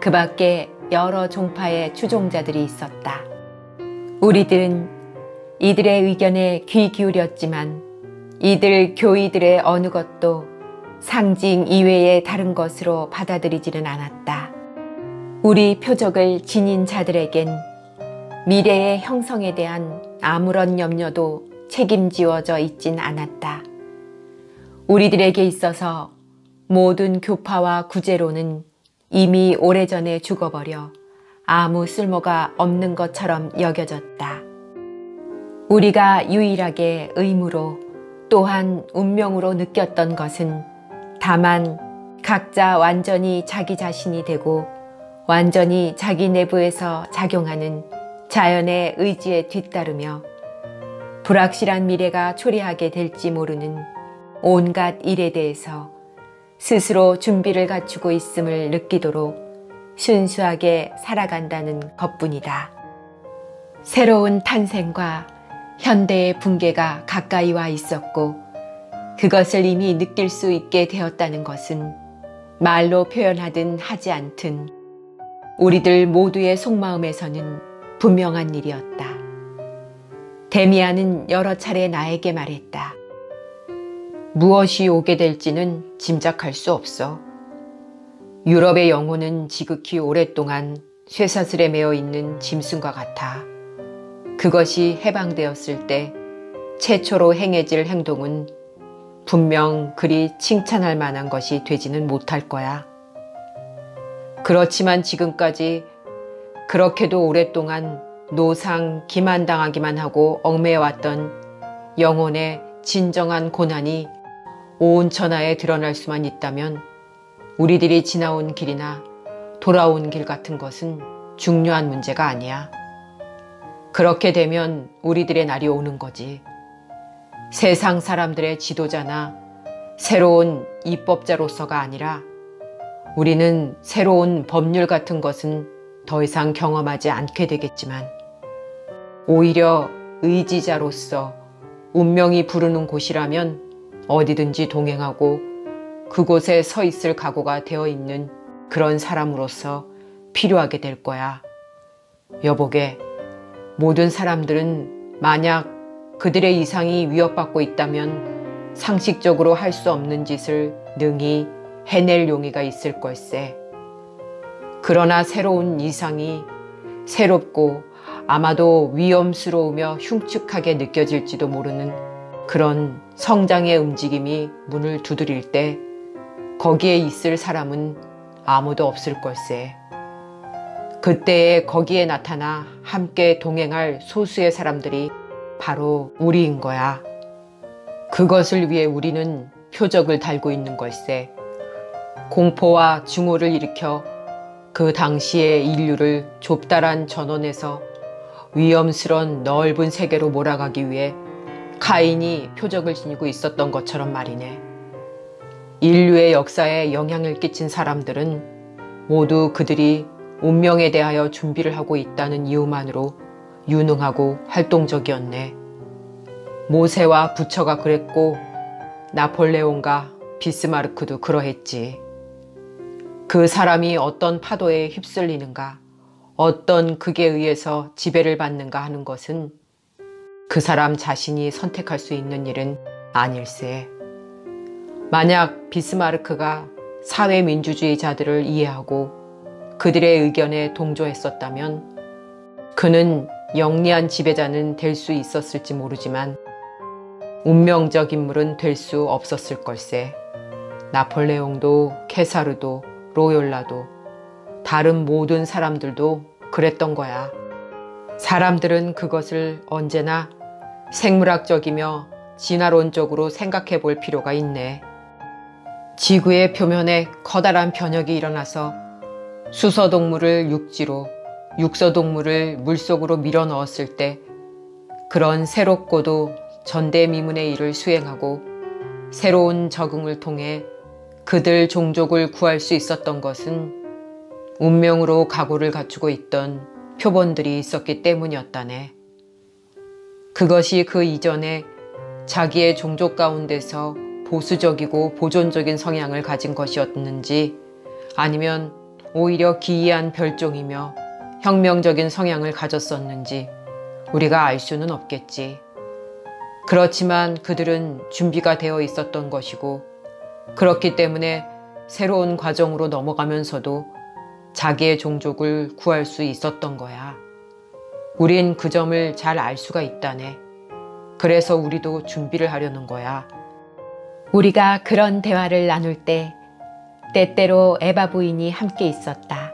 그 밖에 여러 종파의 추종자들이 있었다. 우리들은 이들의 의견에 귀 기울였지만 이들 교의들의 어느 것도 상징 이외의 다른 것으로 받아들이지는 않았다. 우리 표적을 지닌 자들에겐 미래의 형성에 대한 아무런 염려도 책임지어져 있진 않았다. 우리들에게 있어서 모든 교파와 구제로는 이미 오래전에 죽어버려 아무 쓸모가 없는 것처럼 여겨졌다. 우리가 유일하게 의무로 또한 운명으로 느꼈던 것은 다만 각자 완전히 자기 자신이 되고 완전히 자기 내부에서 작용하는 자연의 의지에 뒤따르며 불확실한 미래가 초래하게 될지 모르는 온갖 일에 대해서 스스로 준비를 갖추고 있음을 느끼도록 순수하게 살아간다는 것뿐이다. 새로운 탄생과 현대의 붕괴가 가까이 와 있었고 그것을 이미 느낄 수 있게 되었다는 것은 말로 표현하든 하지 않든 우리들 모두의 속마음에서는 분명한 일이었다. 데미안은 여러 차례 나에게 말했다. 무엇이 오게 될지는 짐작할 수 없어. 유럽의 영혼은 지극히 오랫동안 쇠사슬에 매어 있는 짐승과 같아. 그것이 해방되었을 때 최초로 행해질 행동은 분명 그리 칭찬할 만한 것이 되지는 못할 거야. 그렇지만 지금까지 그렇게도 오랫동안 노상 기만당하기만 하고 얽매여왔던 영혼의 진정한 고난이 온 천하에 드러날 수만 있다면 우리들이 지나온 길이나 돌아온 길 같은 것은 중요한 문제가 아니야. 그렇게 되면 우리들의 날이 오는 거지. 세상 사람들의 지도자나 새로운 입법자로서가 아니라 우리는 새로운 법률 같은 것은 더 이상 경험하지 않게 되겠지만 오히려 의지자로서 운명이 부르는 곳이라면 어디든지 동행하고 그곳에 서 있을 각오가 되어 있는 그런 사람으로서 필요하게 될 거야. 여보게, 모든 사람들은 만약 그들의 이상이 위협받고 있다면 상식적으로 할 수 없는 짓을 능히 해낼 용의가 있을 걸세. 그러나 새로운 이상이 새롭고 아마도 위험스러우며 흉측하게 느껴질지도 모르는 그런 성장의 움직임이 문을 두드릴 때 거기에 있을 사람은 아무도 없을 걸세. 그때에 거기에 나타나 함께 동행할 소수의 사람들이 바로 우리인 거야. 그것을 위해 우리는 표적을 달고 있는 걸세. 공포와 증오를 일으켜 그 당시의 인류를 좁다란 전원에서 위험스런 넓은 세계로 몰아가기 위해 카인이 표적을 지니고 있었던 것처럼 말이네. 인류의 역사에 영향을 끼친 사람들은 모두 그들이 운명에 대하여 준비를 하고 있다는 이유만으로 유능하고 활동적이었네. 모세와 부처가 그랬고 나폴레옹과 비스마르크도 그러했지. 그 사람이 어떤 파도에 휩쓸리는가, 어떤 극에 의해서 지배를 받는가 하는 것은 그 사람 자신이 선택할 수 있는 일은 아닐세. 만약 비스마르크가 사회민주주의자들을 이해하고 그들의 의견에 동조했었다면 그는 영리한 지배자는 될 수 있었을지 모르지만 운명적 인물은 될 수 없었을 걸세. 나폴레옹도 케사르도 로욜라도 다른 모든 사람들도 그랬던 거야. 사람들은 그것을 언제나 생물학적이며 진화론적으로 생각해 볼 필요가 있네. 지구의 표면에 커다란 변혁이 일어나서 수서동물을 육지로, 육서동물을 물속으로 밀어 넣었을 때 그런 새롭고도 전대미문의 일을 수행하고 새로운 적응을 통해 그들 종족을 구할 수 있었던 것은 운명으로 각오를 갖추고 있던 표본들이 있었기 때문이었다네. 그것이 그 이전에 자기의 종족 가운데서 보수적이고 보존적인 성향을 가진 것이었는지 아니면 오히려 기이한 별종이며 혁명적인 성향을 가졌었는지 우리가 알 수는 없겠지. 그렇지만 그들은 준비가 되어 있었던 것이고 그렇기 때문에 새로운 과정으로 넘어가면서도 자기의 종족을 구할 수 있었던 거야. 우린 그 점을 잘 알 수가 있다네. 그래서 우리도 준비를 하려는 거야. 우리가 그런 대화를 나눌 때 때때로 에바 부인이 함께 있었다.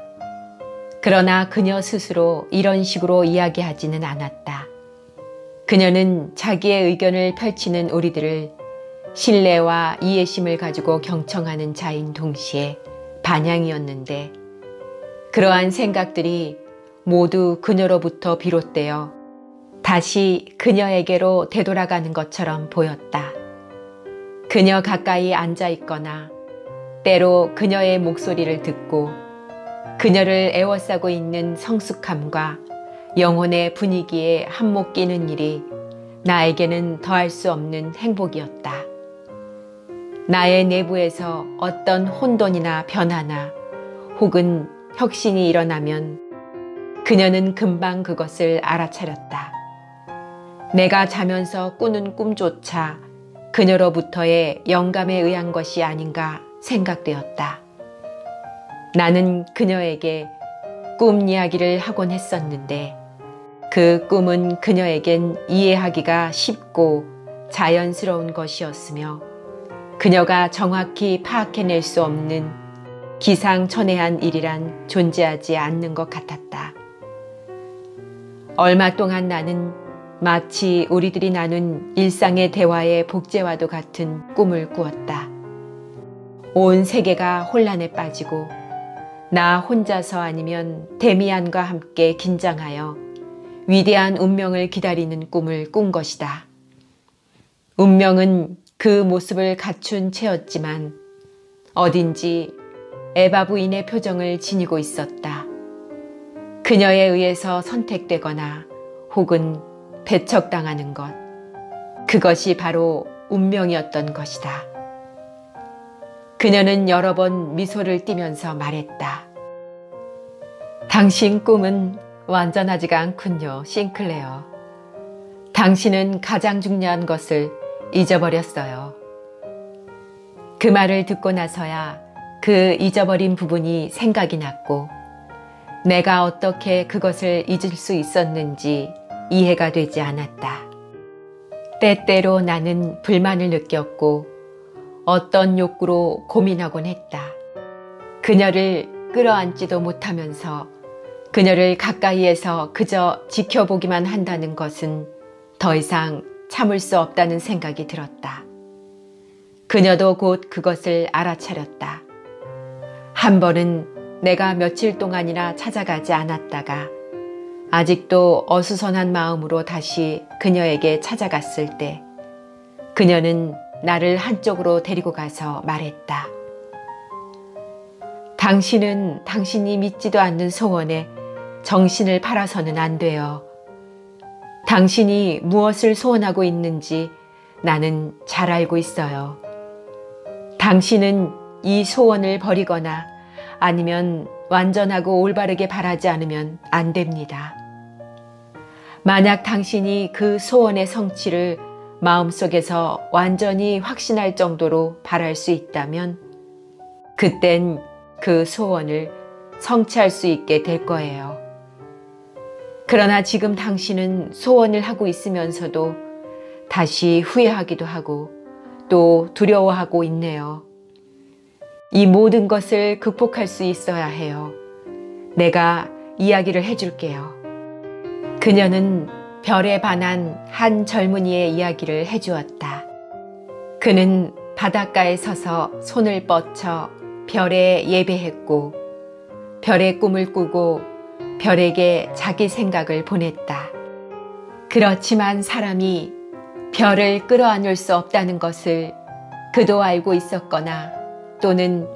그러나 그녀 스스로 이런 식으로 이야기하지는 않았다. 그녀는 자기의 의견을 펼치는 우리들을 신뢰와 이해심을 가지고 경청하는 자인 동시에 반향이었는데 그러한 생각들이 모두 그녀로부터 비롯되어 다시 그녀에게로 되돌아가는 것처럼 보였다. 그녀 가까이 앉아 있거나 때로 그녀의 목소리를 듣고 그녀를 에워싸고 있는 성숙함과 영혼의 분위기에 한몫 끼는 일이 나에게는 더할 수 없는 행복이었다. 나의 내부에서 어떤 혼돈이나 변화나 혹은 혁신이 일어나면 그녀는 금방 그것을 알아차렸다. 내가 자면서 꾸는 꿈조차 그녀로부터의 영감에 의한 것이 아닌가 생각되었다. 나는 그녀에게 꿈 이야기를 하곤 했었는데 그 꿈은 그녀에겐 이해하기가 쉽고 자연스러운 것이었으며 그녀가 정확히 파악해낼 수 없는 기상천외한 일이란 존재하지 않는 것 같았다. 얼마 동안 나는 마치 우리들이 나눈 일상의 대화의 복제와도 같은 꿈을 꾸었다. 온 세계가 혼란에 빠지고 나 혼자서 아니면 데미안과 함께 긴장하여 위대한 운명을 기다리는 꿈을 꾼 것이다. 운명은 그 모습을 갖춘 채였지만 어딘지 에바 부인의 표정을 지니고 있었다. 그녀에 의해서 선택되거나 혹은 배척당하는 것, 그것이 바로 운명이었던 것이다. 그녀는 여러 번 미소를 띠면서 말했다. 당신 꿈은 완전하지가 않군요, 싱클레어. 당신은 가장 중요한 것을 잊어버렸어요. 그 말을 듣고 나서야 그 잊어버린 부분이 생각이 났고 내가 어떻게 그것을 잊을 수 있었는지 이해가 되지 않았다. 때때로 나는 불만을 느꼈고 어떤 욕구로 고민하곤 했다. 그녀를 끌어안지도 못하면서 그녀를 가까이에서 그저 지켜보기만 한다는 것은 더 이상 참을 수 없다는 생각이 들었다. 그녀도 곧 그것을 알아차렸다. 한 번은 내가 며칠 동안이나 찾아가지 않았다가 아직도 어수선한 마음으로 다시 그녀에게 찾아갔을 때 그녀는 나를 한쪽으로 데리고 가서 말했다. 당신은 당신이 믿지도 않는 소원에 정신을 팔아서는 안 돼요. 당신이 무엇을 소원하고 있는지 나는 잘 알고 있어요. 당신은 이 소원을 버리거나 아니면 완전하고 올바르게 바라지 않으면 안 됩니다. 만약 당신이 그 소원의 성취를 마음속에서 완전히 확신할 정도로 바랄 수 있다면 그땐 그 소원을 성취할 수 있게 될 거예요. 그러나 지금 당신은 소원을 하고 있으면서도 다시 후회하기도 하고 또 두려워하고 있네요. 이 모든 것을 극복할 수 있어야 해요. 내가 이야기를 해줄게요. 그녀는 별에 반한 한 젊은이의 이야기를 해주었다. 그는 바닷가에 서서 손을 뻗쳐 별에 예배했고 별의 꿈을 꾸고 별에게 자기 생각을 보냈다. 그렇지만 사람이 별을 끌어안을 수 없다는 것을 그도 알고 있었거나 또는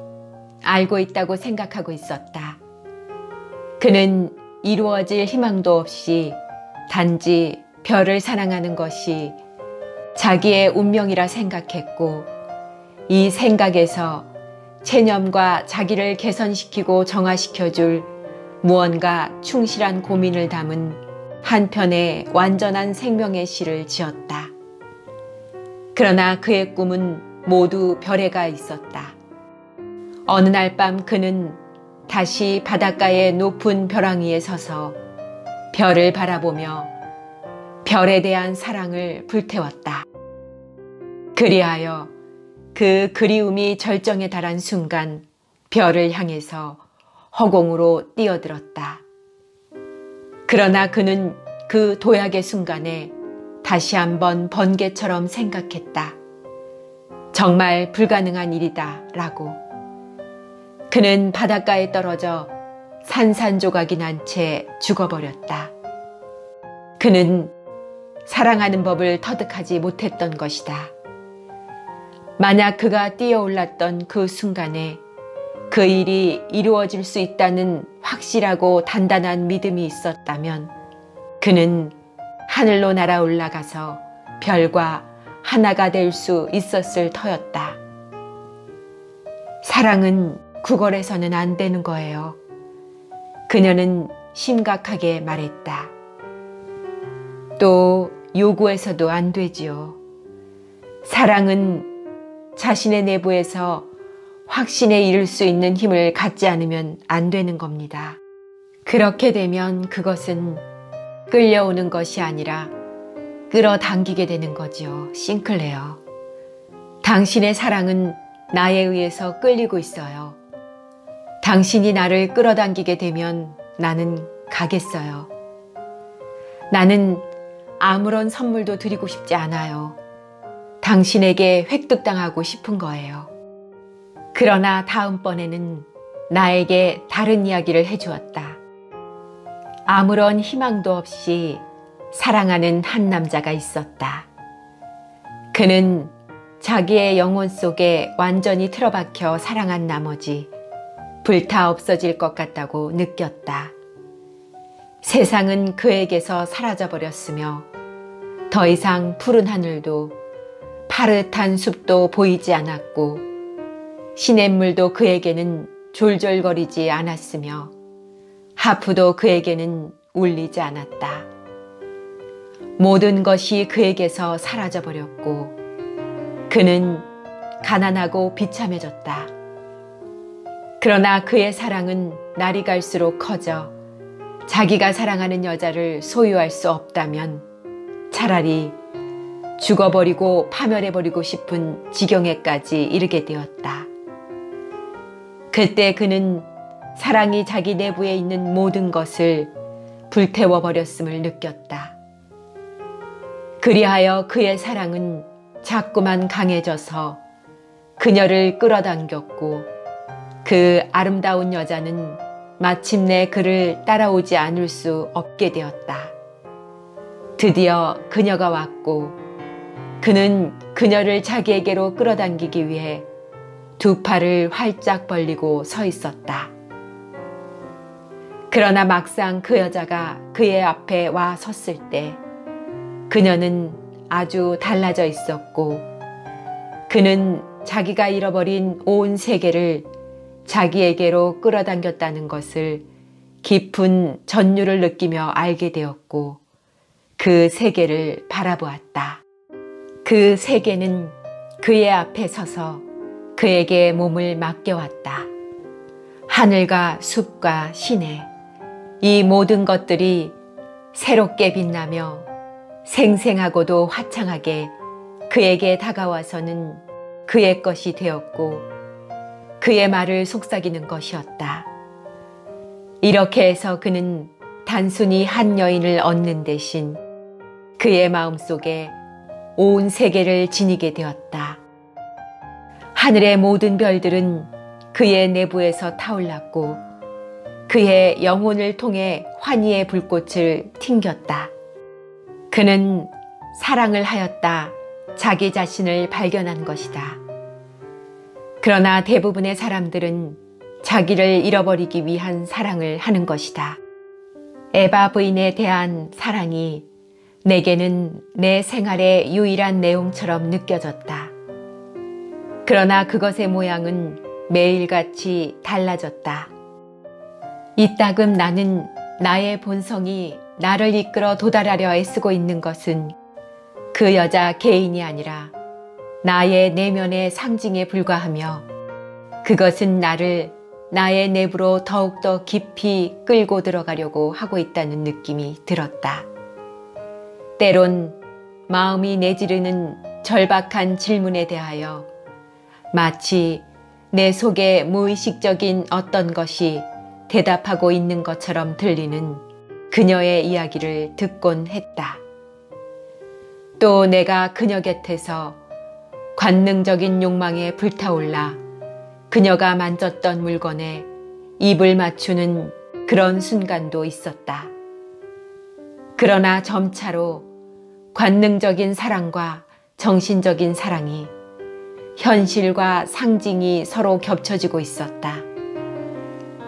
알고 있다고 생각하고 있었다. 그는 이루어질 희망도 없이 단지 별을 사랑하는 것이 자기의 운명이라 생각했고 이 생각에서 체념과 자기를 개선시키고 정화시켜줄 무언가 충실한 고민을 담은 한 편의 완전한 생명의 시를 지었다. 그러나 그의 꿈은 모두 별에 가 있었다. 어느 날 밤 그는 다시 바닷가의 높은 벼랑위에 서서 별을 바라보며 별에 대한 사랑을 불태웠다. 그리하여 그 그리움이 절정에 달한 순간 별을 향해서 허공으로 뛰어들었다. 그러나 그는 그 도약의 순간에 다시 한번 번개처럼 생각했다. 정말 불가능한 일이다 라고. 그는 바닷가에 떨어져 산산조각이 난 채 죽어버렸다. 그는 사랑하는 법을 터득하지 못했던 것이다. 만약 그가 뛰어올랐던 그 순간에 그 일이 이루어질 수 있다는 확실하고 단단한 믿음이 있었다면 그는 하늘로 날아 올라가서 별과 하나가 될 수 있었을 터였다. 사랑은 구걸해서는 안 되는 거예요. 그녀는 심각하게 말했다. 또 요구해서도 안 되지요. 사랑은 자신의 내부에서 확신에 이를 수 있는 힘을 갖지 않으면 안 되는 겁니다. 그렇게 되면 그것은 끌려오는 것이 아니라 끌어당기게 되는 거지요. 싱클레어. 당신의 사랑은 나에 의해서 끌리고 있어요. 당신이 나를 끌어당기게 되면 나는 가겠어요. 나는 아무런 선물도 드리고 싶지 않아요. 당신에게 획득당하고 싶은 거예요. 그러나 다음번에는 나에게 다른 이야기를 해주었다. 아무런 희망도 없이 사랑하는 한 남자가 있었다. 그는 자기의 영혼 속에 완전히 틀어박혀 사랑한 나머지 불타 없어질 것 같다고 느꼈다. 세상은 그에게서 사라져버렸으며 더 이상 푸른 하늘도 파릇한 숲도 보이지 않았고 시냇물도 그에게는 졸졸거리지 않았으며 하프도 그에게는 울리지 않았다. 모든 것이 그에게서 사라져버렸고 그는 가난하고 비참해졌다. 그러나 그의 사랑은 날이 갈수록 커져 자기가 사랑하는 여자를 소유할 수 없다면 차라리 죽어버리고 파멸해버리고 싶은 지경에까지 이르게 되었다. 그때 그는 사랑이 자기 내부에 있는 모든 것을 불태워버렸음을 느꼈다. 그리하여 그의 사랑은 자꾸만 강해져서 그녀를 끌어당겼고 그 아름다운 여자는 마침내 그를 따라오지 않을 수 없게 되었다. 드디어 그녀가 왔고 그는 그녀를 자기에게로 끌어당기기 위해 두 팔을 활짝 벌리고 서 있었다. 그러나 막상 그 여자가 그의 앞에 와 섰을 때 그녀는 아주 달라져 있었고 그는 자기가 잃어버린 온 세계를 자기에게로 끌어당겼다는 것을 깊은 전율을 느끼며 알게 되었고 그 세계를 바라보았다. 그 세계는 그의 앞에 서서 그에게 몸을 맡겨왔다. 하늘과 숲과 시내, 이 모든 것들이 새롭게 빛나며 생생하고도 화창하게 그에게 다가와서는 그의 것이 되었고 그의 말을 속삭이는 것이었다. 이렇게 해서 그는 단순히 한 여인을 얻는 대신 그의 마음속에 온 세계를 지니게 되었다. 하늘의 모든 별들은 그의 내부에서 타올랐고 그의 영혼을 통해 환희의 불꽃을 튕겼다. 그는 사랑을 하였다. 자기 자신을 발견한 것이다. 그러나 대부분의 사람들은 자기를 잃어버리기 위한 사랑을 하는 것이다. 에바 부인에 대한 사랑이 내게는 내 생활의 유일한 내용처럼 느껴졌다. 그러나 그것의 모양은 매일같이 달라졌다. 이따금 나는 나의 본성이 나를 이끌어 도달하려 애쓰고 있는 것은 그 여자 개인이 아니라 나의 내면의 상징에 불과하며 그것은 나를 나의 내부로 더욱더 깊이 끌고 들어가려고 하고 있다는 느낌이 들었다. 때론 마음이 내지르는 절박한 질문에 대하여 마치 내 속에 무의식적인 어떤 것이 대답하고 있는 것처럼 들리는 그녀의 이야기를 듣곤 했다. 또 내가 그녀 곁에서 관능적인 욕망에 불타올라 그녀가 만졌던 물건에 입을 맞추는 그런 순간도 있었다. 그러나 점차로 관능적인 사랑과 정신적인 사랑이 현실과 상징이 서로 겹쳐지고 있었다.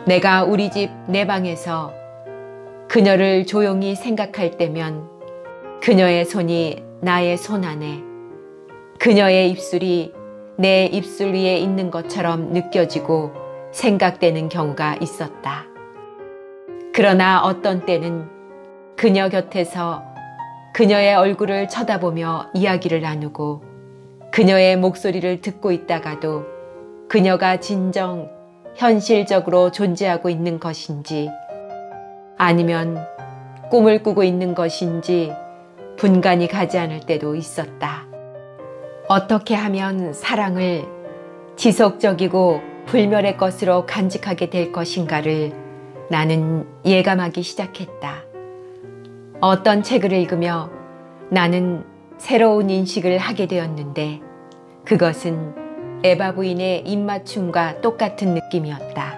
내가 우리 집 내 방에서 그녀를 조용히 생각할 때면 그녀의 손이 나의 손 안에, 그녀의 입술이 내 입술 위에 있는 것처럼 느껴지고 생각되는 경우가 있었다. 그러나 어떤 때는 그녀 곁에서 그녀의 얼굴을 쳐다보며 이야기를 나누고 그녀의 목소리를 듣고 있다가도 그녀가 진정 현실적으로 존재하고 있는 것인지 아니면 꿈을 꾸고 있는 것인지 분간이 가지 않을 때도 있었다. 어떻게 하면 사랑을 지속적이고 불멸의 것으로 간직하게 될 것인가를 나는 예감하기 시작했다. 어떤 책을 읽으며 나는 새로운 인식을 하게 되었는데 그것은 에바 부인의 입맞춤과 똑같은 느낌이었다.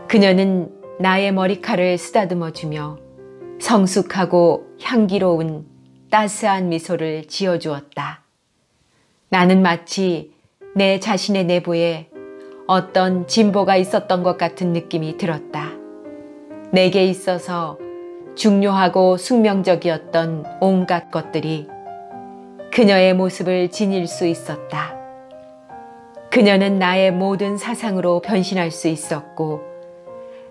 그녀는 나의 머리칼을 쓰다듬어 주며 성숙하고 향기로운 따스한 미소를 지어주었다. 나는 마치 내 자신의 내부에 어떤 진보가 있었던 것 같은 느낌이 들었다. 내게 있어서 중요하고 숙명적이었던 온갖 것들이 그녀의 모습을 지닐 수 있었다. 그녀는 나의 모든 사상으로 변신할 수 있었고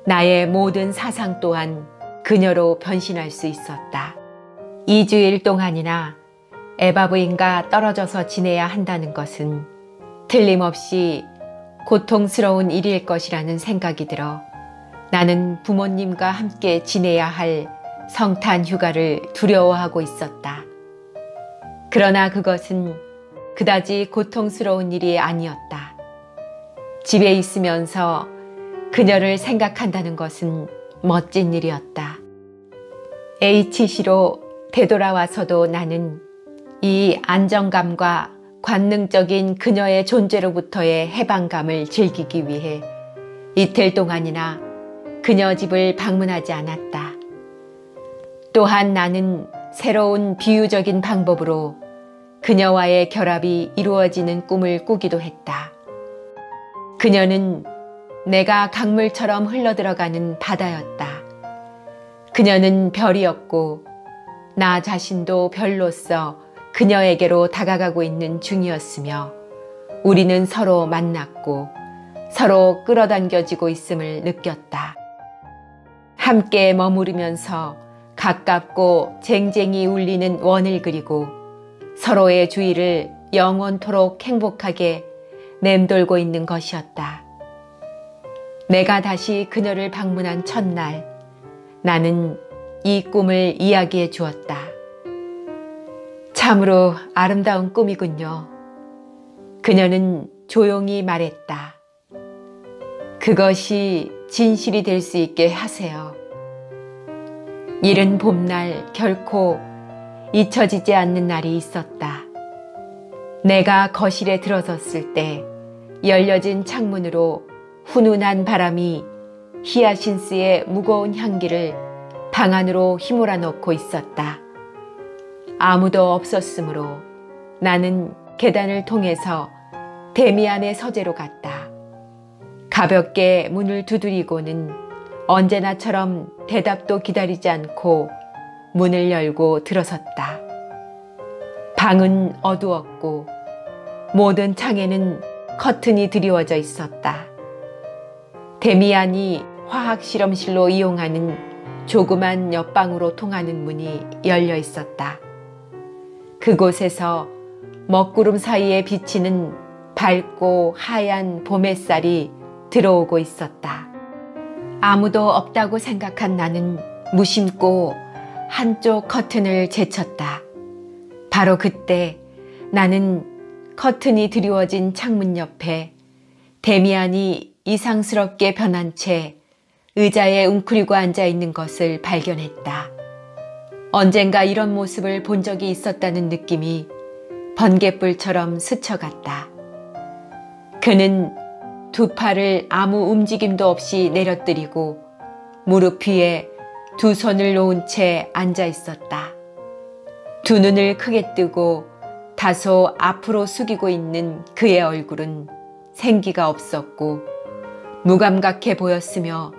나의 모든 사상 또한 그녀로 변신할 수 있었다. 2주일 동안이나 에바 부인과 떨어져서 지내야 한다는 것은 틀림없이 고통스러운 일일 것이라는 생각이 들어 나는 부모님과 함께 지내야 할 성탄 휴가를 두려워하고 있었다. 그러나 그것은 그다지 고통스러운 일이 아니었다. 집에 있으면서 그녀를 생각한다는 것은 멋진 일이었다. H시로 되돌아와서도 나는 이 안정감과 관능적인 그녀의 존재로부터의 해방감을 즐기기 위해 이틀 동안이나 그녀 집을 방문하지 않았다. 또한 나는 새로운 비유적인 방법으로 그녀와의 결합이 이루어지는 꿈을 꾸기도 했다. 그녀는 내가 강물처럼 흘러들어가는 바다였다. 그녀는 별이었고 나 자신도 별로서 그녀에게로 다가가고 있는 중이었으며 우리는 서로 만났고 서로 끌어당겨지고 있음을 느꼈다. 함께 머무르면서 가깝고 쟁쟁이 울리는 원을 그리고 서로의 주위를 영원토록 행복하게 맴돌고 있는 것이었다. 내가 다시 그녀를 방문한 첫날, 나는 이 꿈을 이야기해 주었다. 참으로 아름다운 꿈이군요. 그녀는 조용히 말했다. 그것이 진실이 될 수 있게 하세요. 이른 봄날 결코 잊혀지지 않는 날이 있었다. 내가 거실에 들어섰을 때 열려진 창문으로 훈훈한 바람이 히아신스의 무거운 향기를 방 안으로 휘몰아 넣고 있었다. 아무도 없었으므로 나는 계단을 통해서 데미안의 서재로 갔다. 가볍게 문을 두드리고는 언제나처럼 대답도 기다리지 않고 문을 열고 들어섰다. 방은 어두웠고 모든 창에는 커튼이 드리워져 있었다. 데미안이 화학실험실로 이용하는 조그만 옆방으로 통하는 문이 열려 있었다. 그곳에서 먹구름 사이에 비치는 밝고 하얀 봄 햇살이 들어오고 있었다. 아무도 없다고 생각한 나는 무심코 한쪽 커튼을 제쳤다. 바로 그때 나는 커튼이 드리워진 창문 옆에 데미안이 이상스럽게 변한 채 의자에 웅크리고 앉아 있는 것을 발견했다. 언젠가 이런 모습을 본 적이 있었다는 느낌이 번갯불처럼 스쳐갔다. 그는 두 팔을 아무 움직임도 없이 내려뜨리고 무릎 위에 두 손을 놓은 채 앉아 있었다. 두 눈을 크게 뜨고 다소 앞으로 숙이고 있는 그의 얼굴은 생기가 없었고 무감각해 보였으며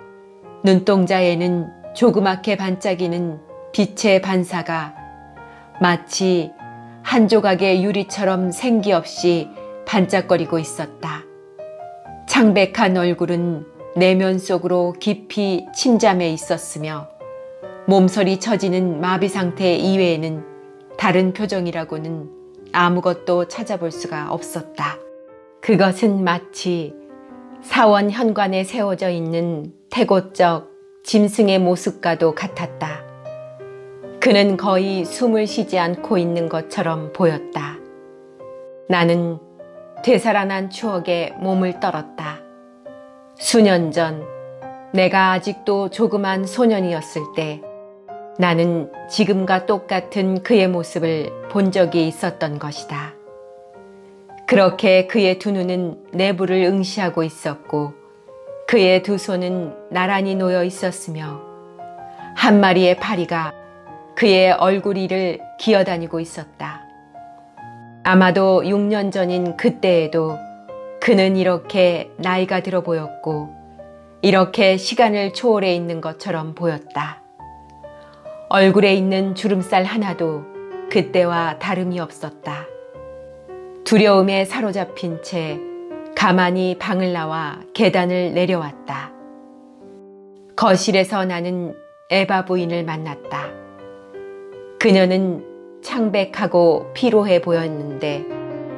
눈동자에는 조그맣게 반짝이는 빛의 반사가 마치 한 조각의 유리처럼 생기 없이 반짝거리고 있었다. 창백한 얼굴은 내면 속으로 깊이 침잠해 있었으며 몸서리 처지는 마비 상태 이외에는 다른 표정이라고는 아무것도 찾아볼 수가 없었다. 그것은 마치 사원 현관에 세워져 있는 태고적 짐승의 모습과도 같았다. 그는 거의 숨을 쉬지 않고 있는 것처럼 보였다. 나는 되살아난 추억에 몸을 떨었다. 수년 전 내가 아직도 조그만 소년이었을 때 나는 지금과 똑같은 그의 모습을 본 적이 있었던 것이다. 그렇게 그의 두 눈은 내부를 응시하고 있었고 그의 두 손은 나란히 놓여 있었으며 한 마리의 파리가 그의 얼굴 위를 기어다니고 있었다. 아마도 6년 전인 그때에도 그는 이렇게 나이가 들어 보였고 이렇게 시간을 초월해 있는 것처럼 보였다. 얼굴에 있는 주름살 하나도 그때와 다름이 없었다. 두려움에 사로잡힌 채 가만히 방을 나와 계단을 내려왔다. 거실에서 나는 에바 부인을 만났다. 그녀는 창백하고 피로해 보였는데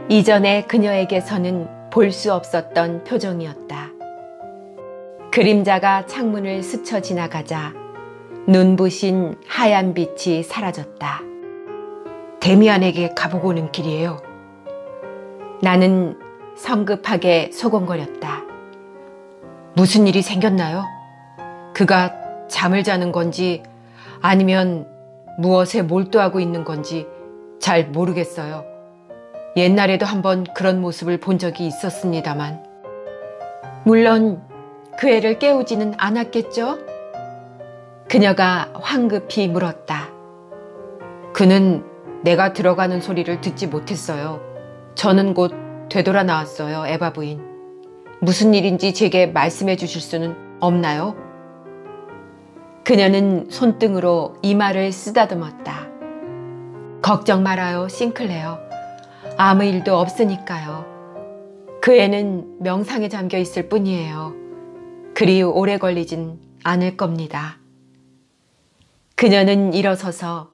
이전에 그녀에게서는 볼 수 없었던 표정이었다. 그림자가 창문을 스쳐 지나가자 눈부신 하얀 빛이 사라졌다. 데미안에게 가보고 오는 길이에요. 나는 성급하게 소곤거렸다. 무슨 일이 생겼나요? 그가 잠을 자는 건지 아니면 무엇에 몰두하고 있는 건지 잘 모르겠어요. 옛날에도 한번 그런 모습을 본 적이 있었습니다만. 물론 그 애를 깨우지는 않았겠죠? 그녀가 황급히 물었다. 그는 내가 들어가는 소리를 듣지 못했어요. 저는 곧 되돌아 나왔어요, 에바 부인. 무슨 일인지 제게 말씀해 주실 수는 없나요? 그녀는 손등으로 이마를 쓰다듬었다. 걱정 말아요, 싱클레어. 아무 일도 없으니까요. 그 애는 명상에 잠겨 있을 뿐이에요. 그리 오래 걸리진 않을 겁니다. 그녀는 일어서서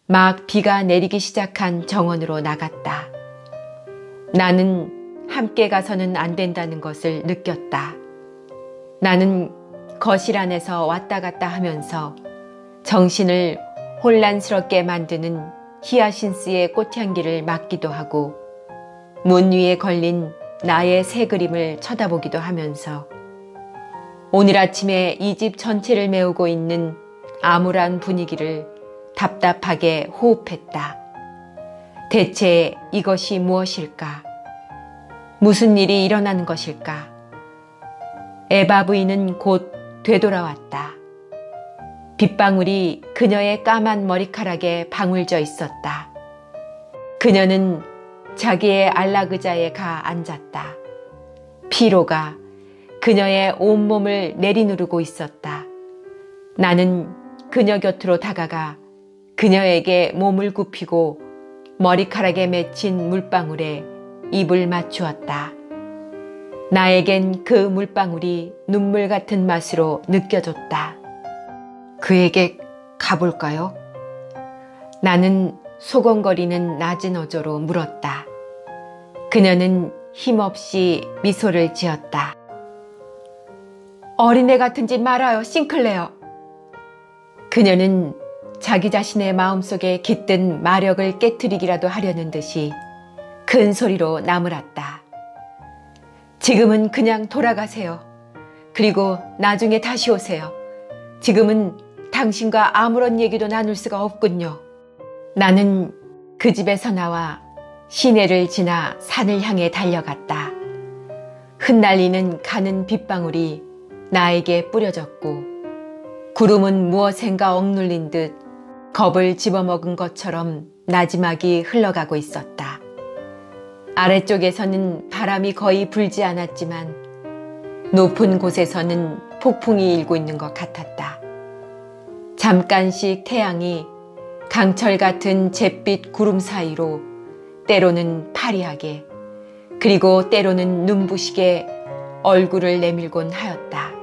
막 비가 내리기 시작한 정원으로 나갔다. 나는 함께 가서는 안 된다는 것을 느꼈다. 나는 거실 안에서 왔다 갔다 하면서 정신을 혼란스럽게 만드는 히아신스의 꽃향기를 맡기도 하고 문 위에 걸린 나의 새 그림을 쳐다보기도 하면서 오늘 아침에 이 집 전체를 메우고 있는 암울한 분위기를 답답하게 호흡했다. 대체 이것이 무엇일까? 무슨 일이 일어나는 것일까? 에바 부인은 곧 되돌아왔다. 빗방울이 그녀의 까만 머리카락에 방울져 있었다. 그녀는 자기의 안락의자에 가 앉았다. 피로가 그녀의 온몸을 내리누르고 있었다. 나는 그녀 곁으로 다가가 그녀에게 몸을 굽히고 머리카락에 맺힌 물방울에 입을 맞추었다. 나에겐 그 물방울이 눈물 같은 맛으로 느껴졌다. 그에게 가볼까요? 나는 소곤거리는 낮은 어조로 물었다. 그녀는 힘없이 미소를 지었다. 어린애 같은 짓 말아요, 싱클레어. 그녀는 자기 자신의 마음속에 깃든 마력을 깨트리기라도 하려는 듯이 큰 소리로 나무랐다. 지금은 그냥 돌아가세요. 그리고 나중에 다시 오세요. 지금은 당신과 아무런 얘기도 나눌 수가 없군요. 나는 그 집에서 나와 시내를 지나 산을 향해 달려갔다. 흩날리는 가는 빗방울이 나에게 뿌려졌고 구름은 무엇인가 억눌린 듯 겁을 집어먹은 것처럼 나지막이 흘러가고 있었다. 아래쪽에서는 바람이 거의 불지 않았지만 높은 곳에서는 폭풍이 일고 있는 것 같았다. 잠깐씩 태양이 강철 같은 잿빛 구름 사이로 때로는 파리하게 그리고 때로는 눈부시게 얼굴을 내밀곤 하였다.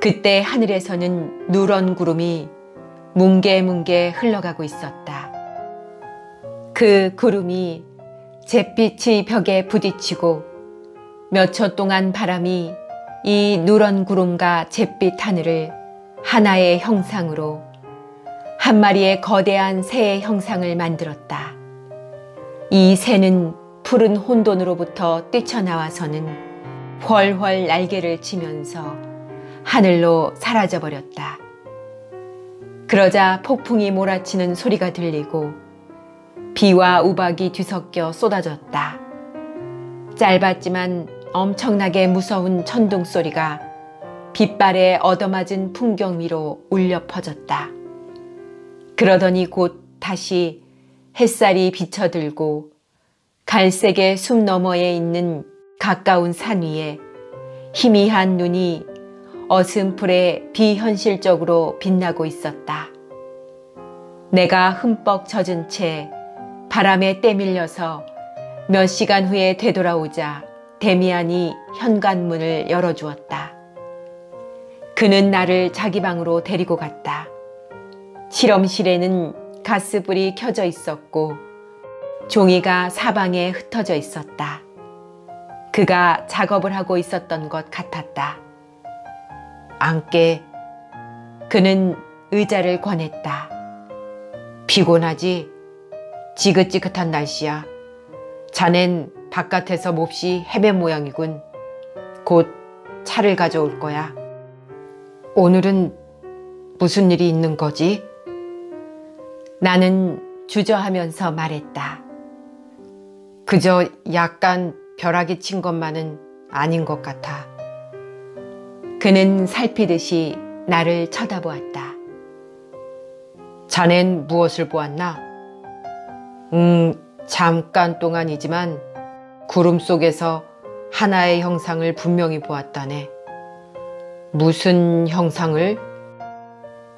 그때 하늘에서는 누런 구름이 뭉게뭉게 흘러가고 있었다. 그 구름이 잿빛의 벽에 부딪히고 몇 초 동안 바람이 이 누런 구름과 잿빛 하늘을 하나의 형상으로 한 마리의 거대한 새의 형상을 만들었다. 이 새는 푸른 혼돈으로부터 뛰쳐나와서는 훨훨 날개를 치면서 하늘로 사라져버렸다. 그러자 폭풍이 몰아치는 소리가 들리고 비와 우박이 뒤섞여 쏟아졌다. 짧았지만 엄청나게 무서운 천둥 소리가 빗발에 얻어맞은 풍경 위로 울려 퍼졌다. 그러더니 곧 다시 햇살이 비쳐들고 갈색의 숲 너머에 있는 가까운 산 위에 희미한 눈이 어슴풀에 비현실적으로 빛나고 있었다. 내가 흠뻑 젖은 채 바람에 떼밀려서 몇 시간 후에 되돌아오자 데미안이 현관문을 열어주었다. 그는 나를 자기 방으로 데리고 갔다. 실험실에는 가스불이 켜져 있었고 종이가 사방에 흩어져 있었다. 그가 작업을 하고 있었던 것 같았다. 앉게 그는 의자를 권했다. 피곤하지? 지긋지긋한 날씨야. 자넨 바깥에서 몹시 헤맨 모양이군. 곧 차를 가져올 거야. 오늘은 무슨 일이 있는 거지? 나는 주저하면서 말했다. 그저 약간 벼락이 친 것만은 아닌 것 같아. 그는 살피듯이 나를 쳐다보았다. 자넨 무엇을 보았나? 잠깐 동안이지만 구름 속에서 하나의 형상을 분명히 보았다네. 무슨 형상을?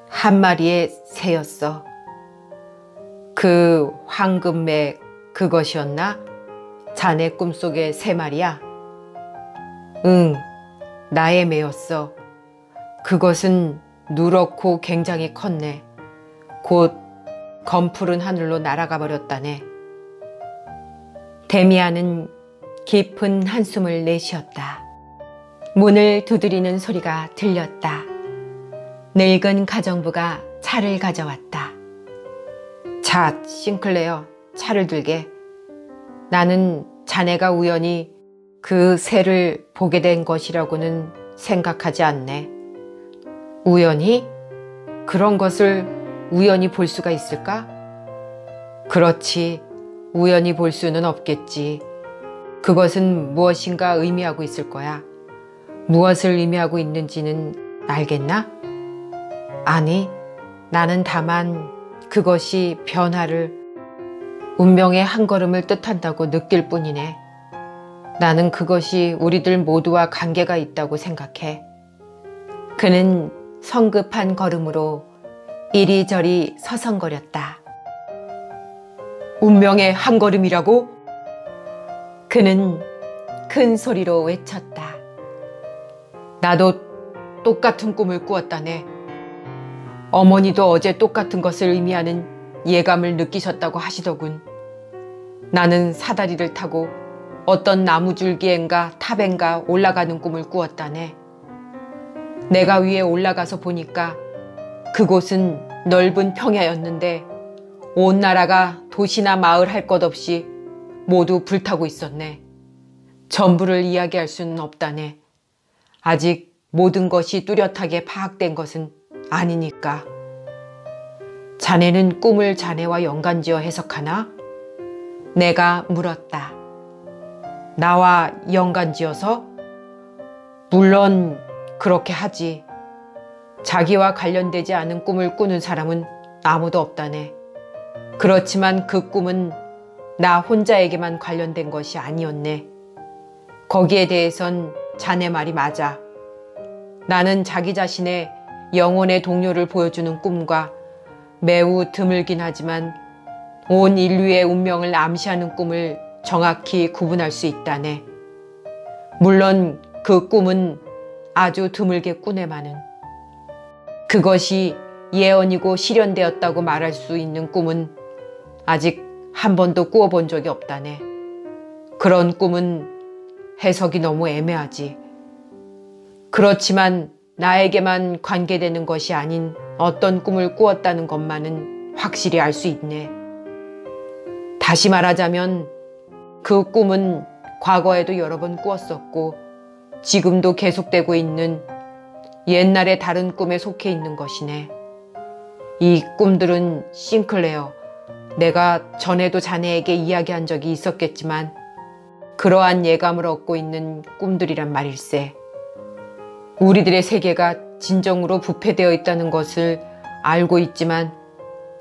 한 마리의 새였어. 그 황금매 그것이었나? 자네 꿈속의 새 말이야? 응, 나의 매였어. 그것은 누렇고 굉장히 컸네. 곧 검푸른 하늘로 날아가 버렸다네. 데미안은 깊은 한숨을 내쉬었다. 문을 두드리는 소리가 들렸다. 늙은 가정부가 차를 가져왔다. 자, 싱클레어, 차를 들게. 나는 자네가 우연히 그 새를 보게 된 것이라고는 생각하지 않네. 우연히? 그런 것을 우연히 볼 수가 있을까? 그렇지, 우연히 볼 수는 없겠지. 그것은 무엇인가 의미하고 있을 거야. 무엇을 의미하고 있는지는 알겠나? 아니, 나는 다만 그것이 변화를, 운명의 한 걸음을 뜻한다고 느낄 뿐이네. 나는 그것이 우리들 모두와 관계가 있다고 생각해. 그는 성급한 걸음으로 이리저리 서성거렸다. 운명의 한 걸음이라고? 그는 큰 소리로 외쳤다. 나도 똑같은 꿈을 꾸었다네. 어머니도 어제 똑같은 것을 의미하는 예감을 느끼셨다고 하시더군. 나는 사다리를 타고 어떤 나무줄기엔가 탑엔가 올라가는 꿈을 꾸었다네. 내가 위에 올라가서 보니까 그곳은 넓은 평야였는데 온 나라가 도시나 마을 할 것 없이 모두 불타고 있었네. 전부를 이야기할 수는 없다네. 아직 모든 것이 뚜렷하게 파악된 것은 아니니까. 자네는 꿈을 자네와 연관지어 해석하나? 내가 물었다. 나와 연관지어서? 물론 그렇게 하지. 자기와 관련되지 않은 꿈을 꾸는 사람은 아무도 없다네. 그렇지만 그 꿈은 나 혼자에게만 관련된 것이 아니었네. 거기에 대해선 자네 말이 맞아. 나는 자기 자신의 영혼의 동료를 보여주는 꿈과 매우 드물긴 하지만 온 인류의 운명을 암시하는 꿈을 정확히 구분할 수 있다네. 물론 그 꿈은 아주 드물게 꾸네마는. 그것이 예언이고 실현되었다고 말할 수 있는 꿈은 아직 한 번도 꾸어본 적이 없다네. 그런 꿈은 해석이 너무 애매하지. 그렇지만 나에게만 관계되는 것이 아닌 어떤 꿈을 꾸었다는 것만은 확실히 알 수 있네. 다시 말하자면 그 꿈은 과거에도 여러 번 꾸었었고 지금도 계속되고 있는 옛날의 다른 꿈에 속해 있는 것이네. 이 꿈들은 싱클레어, 내가 전에도 자네에게 이야기한 적이 있었겠지만 그러한 예감을 얻고 있는 꿈들이란 말일세. 우리들의 세계가 진정으로 부패되어 있다는 것을 알고 있지만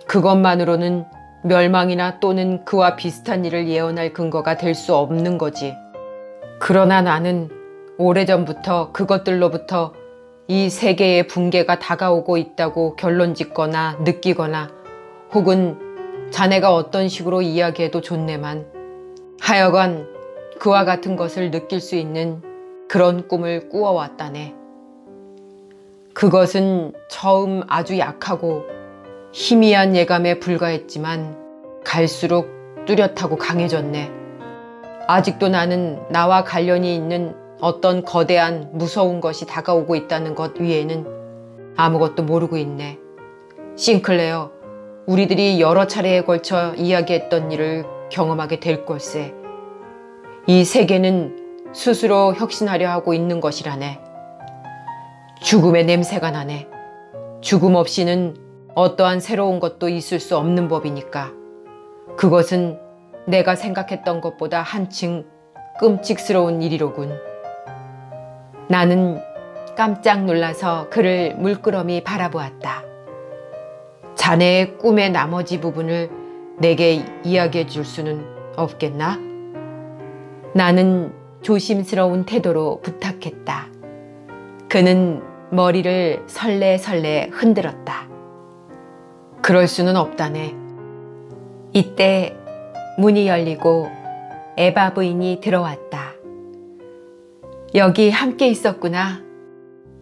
그것만으로는 멸망이나 또는 그와 비슷한 일을 예언할 근거가 될 수 없는 거지. 그러나 나는 오래전부터 그것들로부터 이 세계의 붕괴가 다가오고 있다고 결론짓거나 느끼거나 혹은 자네가 어떤 식으로 이야기해도 좋네만 하여간 그와 같은 것을 느낄 수 있는 그런 꿈을 꾸어왔다네. 그것은 처음 아주 약하고 희미한 예감에 불과했지만 갈수록 뚜렷하고 강해졌네. 아직도 나는 나와 관련이 있는 어떤 거대한 무서운 것이 다가오고 있다는 것 위에는 아무것도 모르고 있네. 싱클레어, 우리들이 여러 차례에 걸쳐 이야기했던 일을 경험하게 될 걸세. 이 세계는 스스로 혁신하려 하고 있는 것이라네. 죽음의 냄새가 나네. 죽음 없이는 어떠한 새로운 것도 있을 수 없는 법이니까. 그것은 내가 생각했던 것보다 한층 끔찍스러운 일이로군. 나는 깜짝 놀라서 그를 물끄러미 바라보았다. 자네의 꿈의 나머지 부분을 내게 이야기해 줄 수는 없겠나? 나는 조심스러운 태도로 부탁했다. 그는 머리를 설레설레 흔들었다. 그럴 수는 없다네. 이때 문이 열리고 에바 부인이 들어왔다. 여기 함께 있었구나.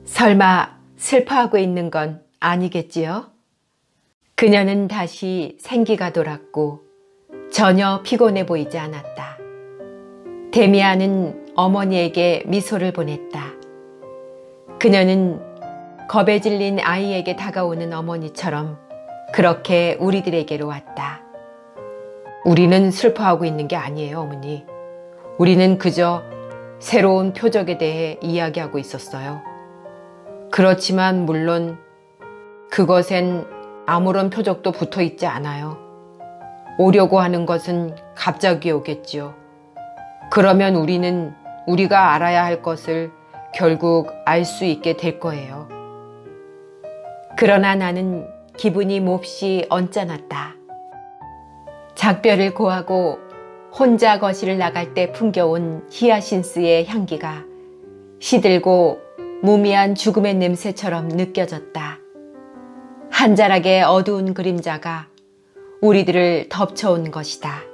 설마 슬퍼하고 있는 건 아니겠지요? 그녀는 다시 생기가 돌았고 전혀 피곤해 보이지 않았다. 데미안은 어머니에게 미소를 보냈다. 그녀는 겁에 질린 아이에게 다가오는 어머니처럼 그렇게 우리들에게로 왔다. 우리는 슬퍼하고 있는 게 아니에요, 어머니. 우리는 그저 새로운 표적에 대해 이야기하고 있었어요. 그렇지만 물론 그것엔 아무런 표적도 붙어 있지 않아요. 오려고 하는 것은 갑자기 오겠지요. 그러면 우리는 우리가 알아야 할 것을 결국 알 수 있게 될 거예요. 그러나 나는 기분이 몹시 언짢았다. 작별을 고하고 혼자 거실을 나갈 때 풍겨온 히아신스의 향기가 시들고 무미한 죽음의 냄새처럼 느껴졌다. 한 자락의 어두운 그림자가 우리들을 덮쳐온 것이다.